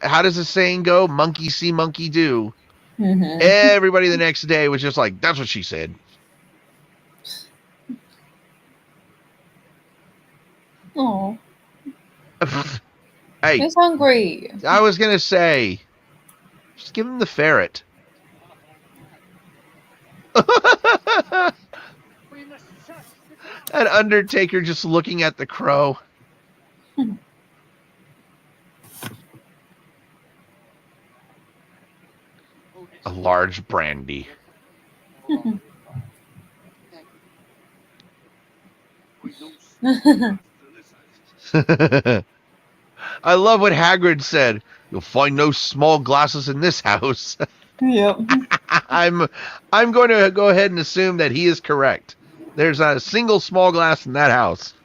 A: How does the saying go? Monkey see, monkey do.
B: Mm-hmm.
A: Everybody the next day was just like, that's what she said.
B: Oh,
A: Hey,
B: he's hungry.
A: I was going to say, just give him the ferret.
D: We must shut the
A: That Undertaker just looking at the crow. A large brandy. I love what Hagrid said. You'll find no small glasses in this house.
B: Yep.
A: I'm going to go ahead and assume that he is correct. There's not a single small glass in that house.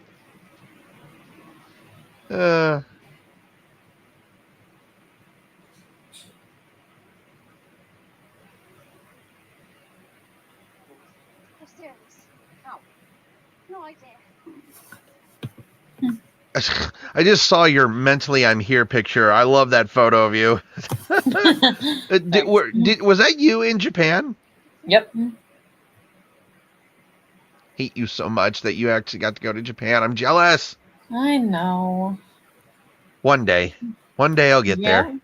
E: Serious. How? No idea.
A: I just saw your mentally I'm here picture. I love that photo of you. Was that you in Japan?
B: Yep.
A: Hate you so much that you actually got to go to Japan. I'm jealous.
B: I know.
A: One day I'll get there.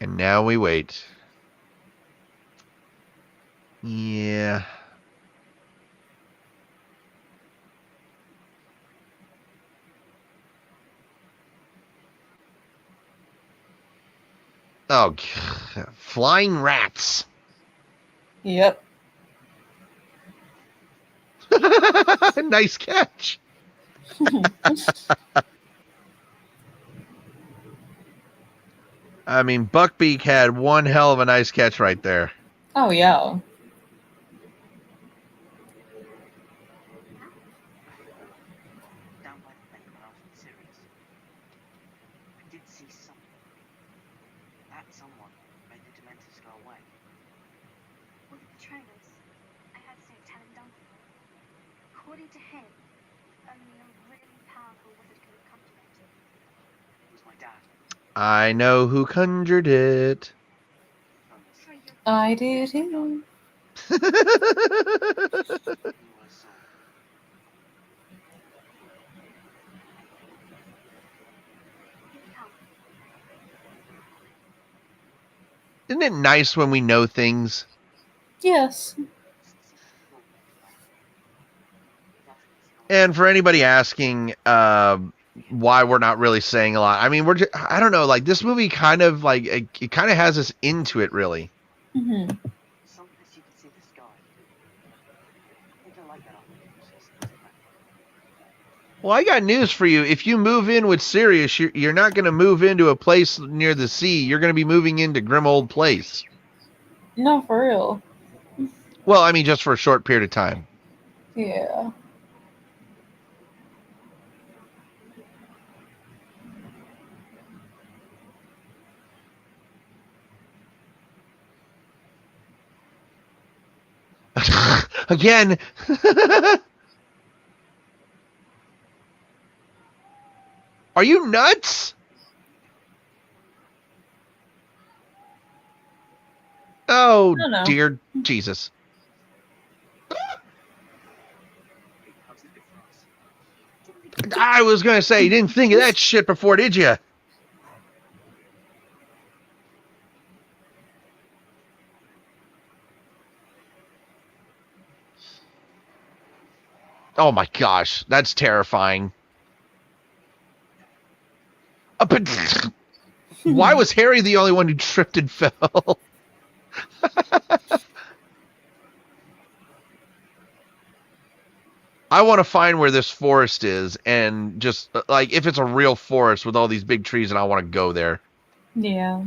A: And now we wait. Yeah. Oh, flying rats.
B: Yep.
A: Nice catch. I mean, Buckbeak had one hell of a nice catch right there.
B: Oh yeah.
D: Down by the lake when I was with Sirius, I did see something. That someone made the Dementors go away.
E: Well, the Patronus. I heard Snape tell him Dumbledore. According to him, only a really powerful wizard could have conjured it.
D: It was my dad.
A: I know who conjured it.
E: Sorry, you're
B: I did too.
D: He was
E: come.
A: Isn't it nice when we know things?
B: Yes.
A: And for anybody asking why we're not really saying a lot, I mean, I don't know, like this movie kind of like it kind of has us into it really.
B: Hmm.
D: something as you can see the sky. I think I like that option.
A: Well, I got news for you. If you move in with Sirius, you're not going to move into a place near the sea. You're going to be moving into Grimold Place.
B: No, for real.
A: Well, I mean, just for a short period of time.
B: Yeah.
A: Again. Are you nuts? Oh,
B: No.
A: dear Jesus. I was going to say, you didn't think of that shit before, did you? Oh my gosh, that's terrifying. But why was Harry the only one who tripped and fell? I want to find where this forest is and just, like, if it's a real forest with all these big trees, and I want to go there.
B: Yeah.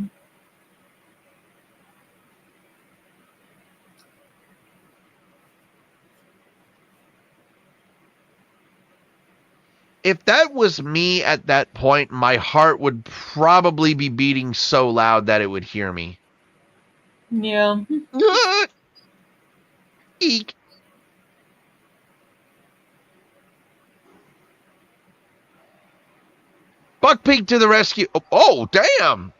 A: If that was me at that point, my heart would probably be beating so loud that it would hear me.
B: Yeah.
A: Eek. Buckbeak to the rescue. Oh, damn.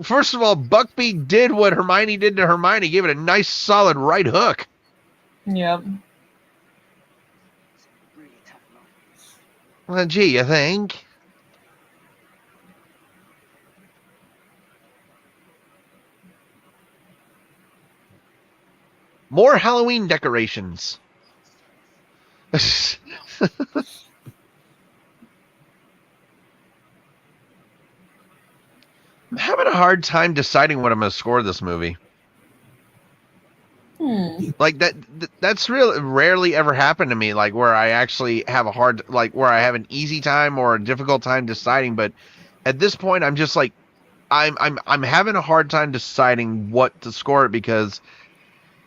A: First of all, Buckbeak did what Hermione did to Hermione. Gave it a nice, solid right hook.
B: Yep.
D: Really tough night.
A: Well, gee, you think? More Halloween decorations. I'm having a hard time deciding what I'm going to score this movie. Like that's real rarely ever happened to me, like where I actually have where I have an easy time or a difficult time deciding. But at this point, I'm just like, I'm having a hard time deciding what to score it, because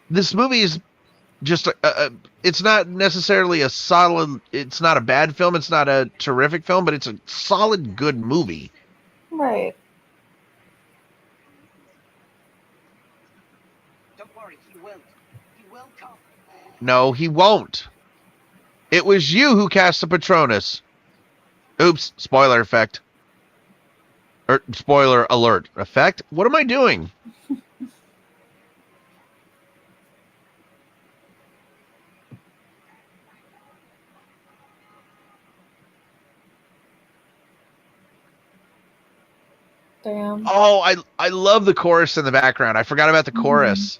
A: this movie is just it's not necessarily it's not a bad film, it's not a terrific film, but it's a solid, good movie.
B: Right.
D: Don't worry, he will. He will come.
A: No, he won't. It was you who cast the Patronus. Oops, spoiler effect. Or spoiler alert effect. What am I doing?
B: Damn.
A: Oh, I love the chorus in the background. I forgot about the chorus.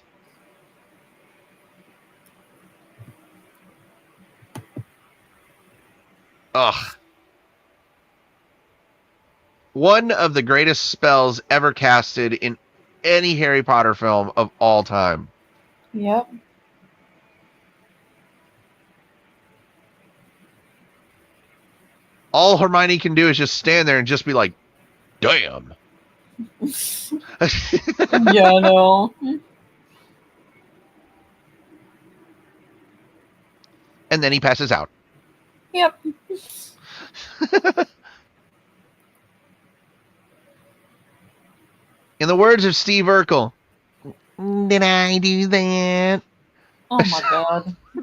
A: Ugh. One of the greatest spells ever casted in any Harry Potter film of all time.
B: Yep.
A: All Hermione can do is just stand there and just be like, damn.
B: Yeah, I know.
A: And then he passes out.
B: Yep.
A: In the words of Steve Urkel, did I do that?
B: Oh my god.
D: I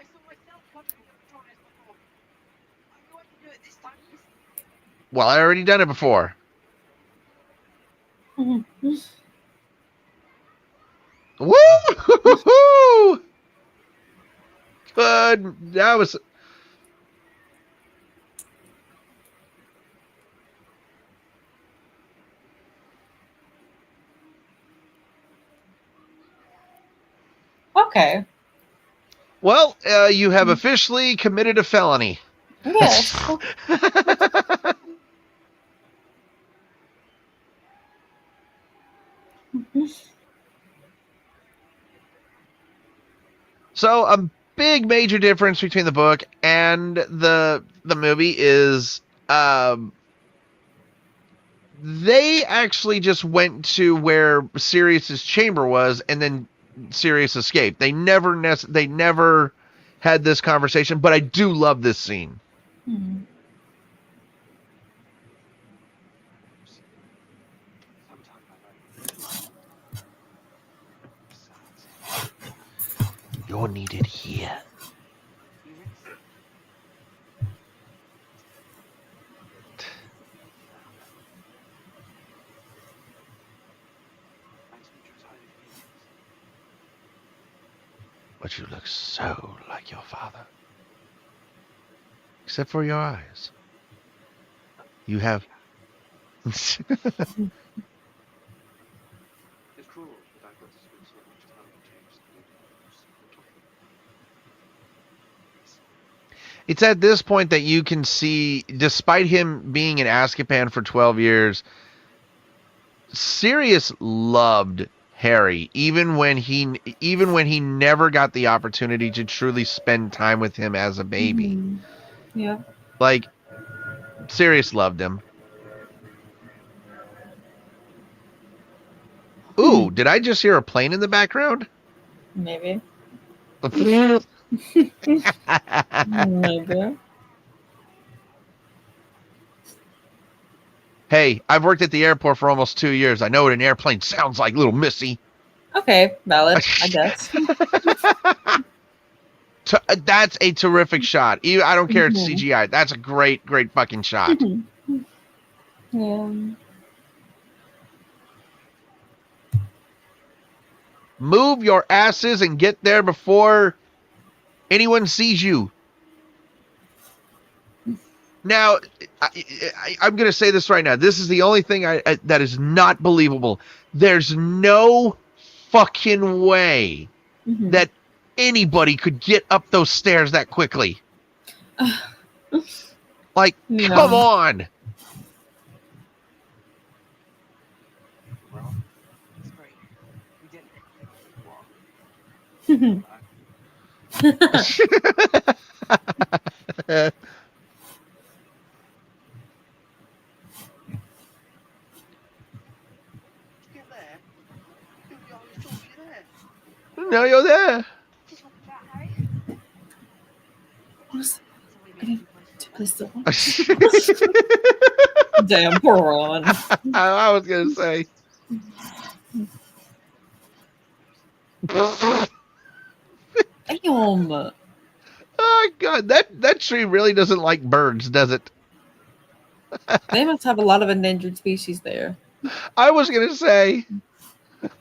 D: saw myself punching twice before. I'm going to do it this time.
A: Well, I already done it before. Woo! Good. That was.
B: Okay.
A: Well, you have officially committed a felony.
B: Yes.
A: So a big major difference between the book and the movie is they actually just went to where Sirius's chamber was and then Sirius escaped. They never had this conversation, but I do love this scene.
B: Hmm.
C: Sometimes I like besides.
A: You're needed here.
D: You rinse.
C: Nice pictures hiding feelings.
A: But you look so like your father. Except for your eyes. You have...
C: It's cruel that I've got to spend so much time with James and
A: It's at this point that you can see, despite him being in Azkaban for 12 years, Sirius loved Harry, even when he never got the opportunity to truly spend time with him as a baby.
B: Yeah.
A: Like, Sirius loved him. Ooh, did I just hear a plane in the background?
B: Maybe.
A: Maybe.
B: Maybe.
A: Hey, I've worked at the airport for almost 2 years. I know what an airplane sounds like, little missy.
B: Okay, valid, I guess.
A: That's a terrific shot. I don't care if it's
B: Mhm.
A: CGI. That's a great, great fucking shot.
B: Yeah.
A: Move your asses and get there before anyone sees you. Now, I'm going to say this right now. This is the only thing that is not believable. There's no fucking way
B: Mhm.
A: that anybody could get up those stairs that quickly. Like,
B: Yeah.
A: come on.
C: Well,
D: It's great. We did it.
C: what? Get there. Who the hell is told you there?
A: No, you're there.
E: Just talking about Harry.
B: What's
D: It's a way too close to the
B: the damn poor Ron?
A: I was going to say.
B: Damn.
A: Oh, God. That tree really doesn't like birds, does it?
B: They must have a lot of endangered species there.
A: I was going to say.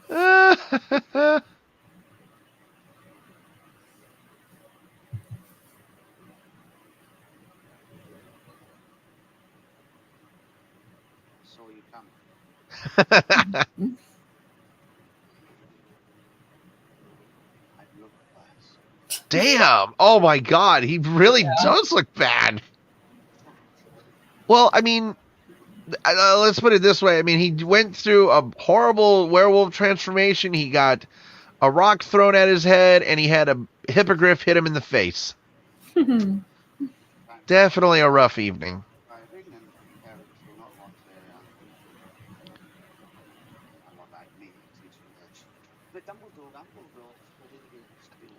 C: So you come. I've looked past.
A: Damn. Oh my God. He really does look bad. Well, I mean, let's put it this way. I mean, he went through a horrible werewolf transformation. He got a rock thrown at his head, and he had a hippogriff hit him in the face. Definitely a rough evening.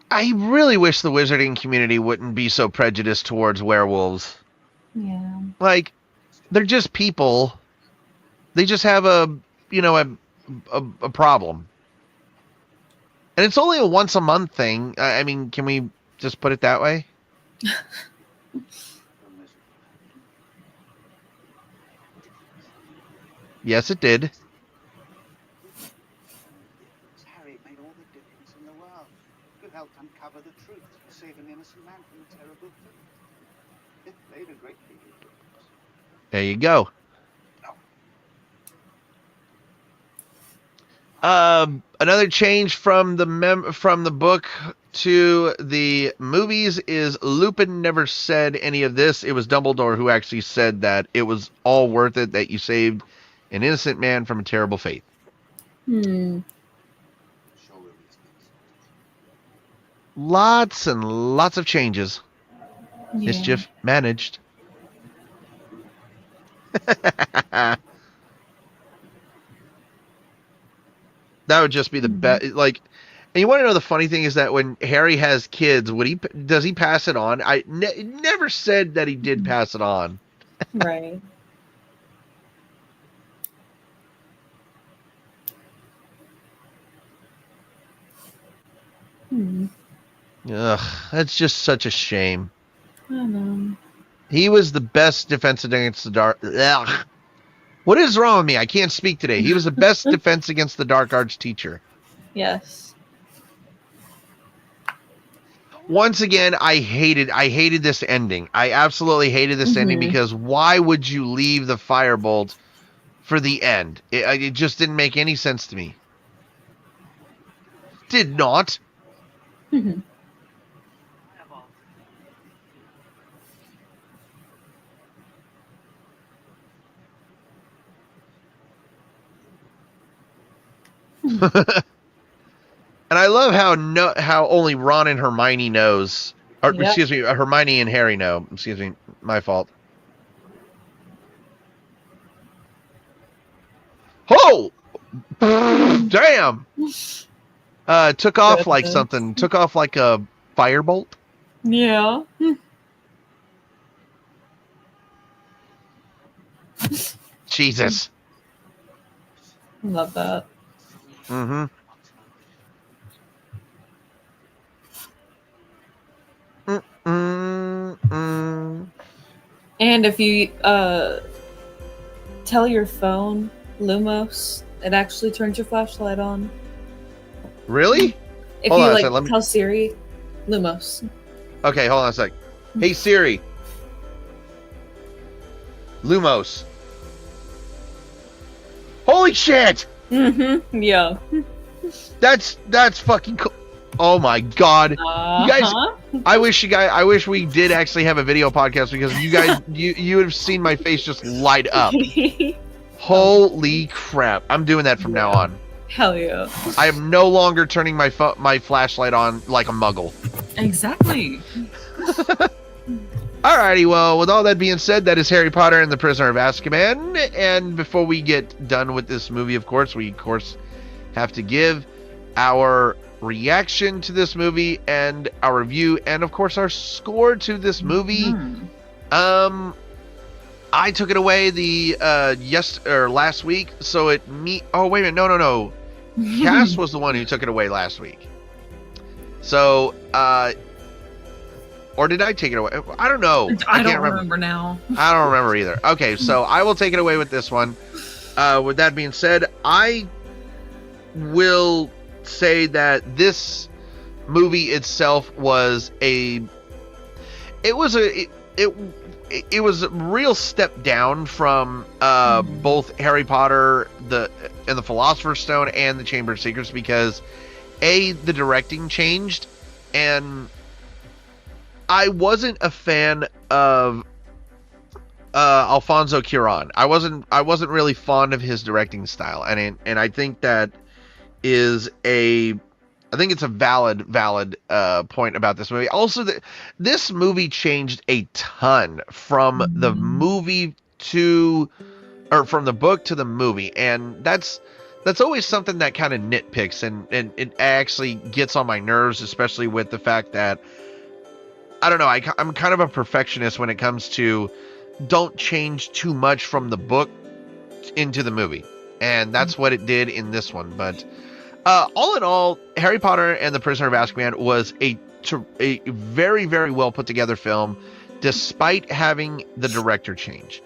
A: I really wish the wizarding community wouldn't be so prejudiced towards werewolves.
B: Yeah.
A: Like, they're just people. They just have a problem. And it's only a once a month thing. I mean, can we just put it that way? Yes, it did.
F: Harry made all the difference in the world. You helped uncover the truth, save an innocent man from a terrible fate. It made a great deal of difference.
A: There you go. Another change from the book to the movies is Lupin never said any of this. It was Dumbledore who actually said that it was all worth it, that you saved an innocent man from a terrible fate. Lots and lots of changes.
B: Yeah.
A: Mischief managed. That would just be the best. Like, and you want to know the funny thing is that when Harry has kids, does he pass it on? Never said that he did pass it on.
B: Right.
A: Ugh, that's just such a shame.
B: I know.
A: He was the best defense against the dark. Ugh. What is wrong with me? I can't speak today. He was the best defense against the dark arts teacher.
B: Yes.
A: Once again, I hated this ending. I absolutely hated this ending because why would you leave the firebolt for the end? It just didn't make any sense to me. Did not. And I love how only Ron and Hermione knows. Or,
B: Yep.
A: Excuse me, Hermione and Harry know. Excuse me, my fault. Oh! Damn! Took off like something. Took off like a firebolt.
B: Yeah.
A: Jesus.
B: Love that.
A: Mm-hmm.
B: And if you tell your phone Lumos, it actually turns your flashlight on.
A: Really?
B: If
A: Hold
B: you
A: on a
B: like
A: second, let me-
B: tell Siri Lumos.
A: Okay, hold on a sec. Hey Siri. Lumos. Holy shit!
B: Yeah.
A: That's fucking cool. Oh my god. You guys, I wish we did actually have a video podcast because you guys you would have seen my face just light up. Holy crap. I'm doing that from now on.
B: Hell yeah.
A: I am no longer turning my flashlight on like a muggle.
B: Exactly.
A: Alrighty, well, with all that being said, that is Harry Potter and the Prisoner of Azkaban. And before we get done with this movie, of course, we have to give our reaction to this movie and our review and, of course, our score to this movie. I took it away last week, so oh, wait a minute, no. Cass was the one who took it away last week. So, or did I take it away? I don't know.
B: I don't remember now.
A: I don't remember either. Okay, so I will take it away with this one. With that being said, I will say that this movie itself was a real step down from both Harry Potter and the Philosopher's Stone and the Chamber of Secrets because the directing changed, and I wasn't a fan of Alfonso Cuarón. I wasn't really fond of his directing style, and I think that is I think it's a valid point about this movie. Also, this movie changed a ton from the movie from the book to the movie, and that's always something that kind of nitpicks, and it actually gets on my nerves, especially with the fact that, I don't know, I'm kind of a perfectionist when it comes to don't change too much from the book into the movie, and that's what it did in this one. But all in all, Harry Potter and the Prisoner of Azkaban was a very, very well put together film, despite having the director change.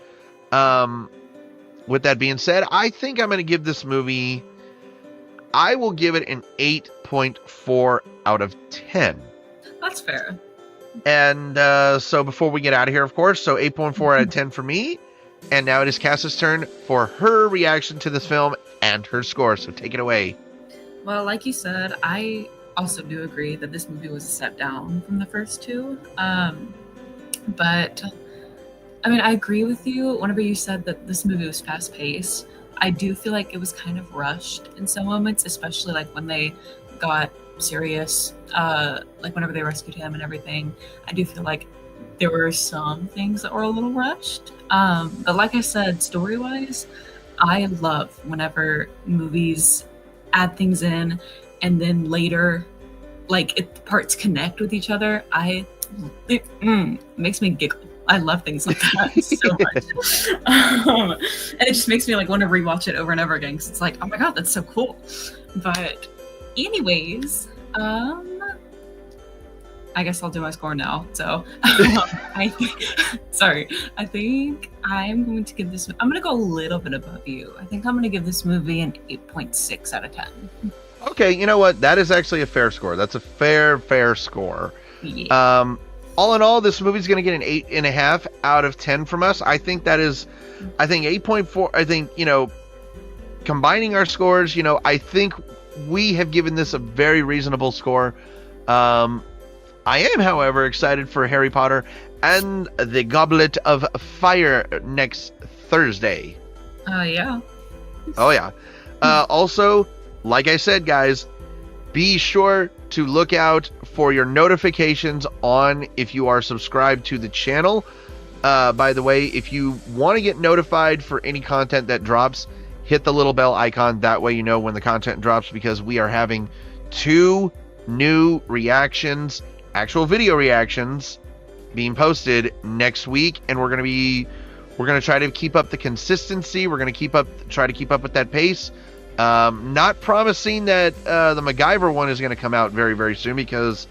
A: With that being said, I think I'm going to give this movie, I will give it an 8.4 out of 10.
B: That's fair.
A: And so before we get out of here, of course, so 8.4 out of 10 for me. And now it is Cass's turn for her reaction to this film and her score. So take it away.
B: Well, like you said, I also do agree that this movie was a step down from the first two. But I mean, I agree with you whenever you said that this movie was fast paced. I do feel like it was kind of rushed in some moments, especially like when they got Sirius, like whenever they rescued him and everything. I do feel like there were some things that were a little rushed. But like I said, story wise, I love whenever movies add things in and then later, like, if parts connect with each other. It makes me giggle. I love things like that so much. And it just makes me like want to rewatch it over and over again, because it's like, oh my god, that's so cool. But anyways, I guess I'll do my score now. So I think I'm going to give this, I'm going to go a little bit above you. I think I'm going to give this movie an 8.6 out of 10.
A: Okay, you know what? That is actually a fair score. That's a fair score.
B: Yeah.
A: All in all, this movie's going to get an 8.5 out of 10 from us. I think that is, I think 8.4, I think, combining our scores, I think we have given this a very reasonable score. I am, however, excited for Harry Potter and the Goblet of Fire next Thursday.
B: Yeah.
A: Oh, yeah. Also, like I said, guys, be sure to look out for your notifications on if you are subscribed to the channel. By the way, if you want to get notified for any content that drops, hit the little bell icon. That way you know when the content drops, because we are having 2 new reactions, actual video reactions, being posted next week, and we're going to try to keep up the consistency. We're going to try to keep up with that pace. Not promising that the MacGyver one is going to come out very, very soon, because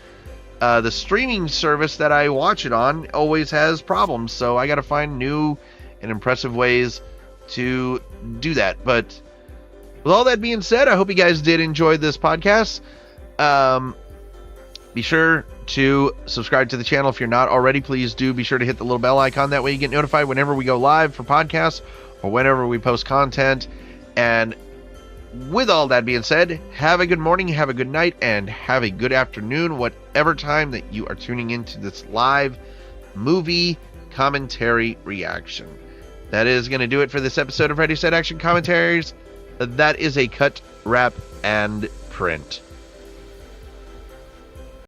A: the streaming service that I watch it on always has problems. So I got to find new and impressive ways to do that. But with all that being said, I hope you guys did enjoy this podcast. Be sure to subscribe to the channel if you're not already. Please do be sure to hit the little bell icon. That way you get notified whenever we go live for podcasts or whenever we post content. And with all that being said, have a good morning, have a good night, and have a good afternoon, whatever time that you are tuning into this live movie commentary reaction. That is going to do it for this episode of Ready, Set, Action Commentaries. That is a cut, wrap, and print.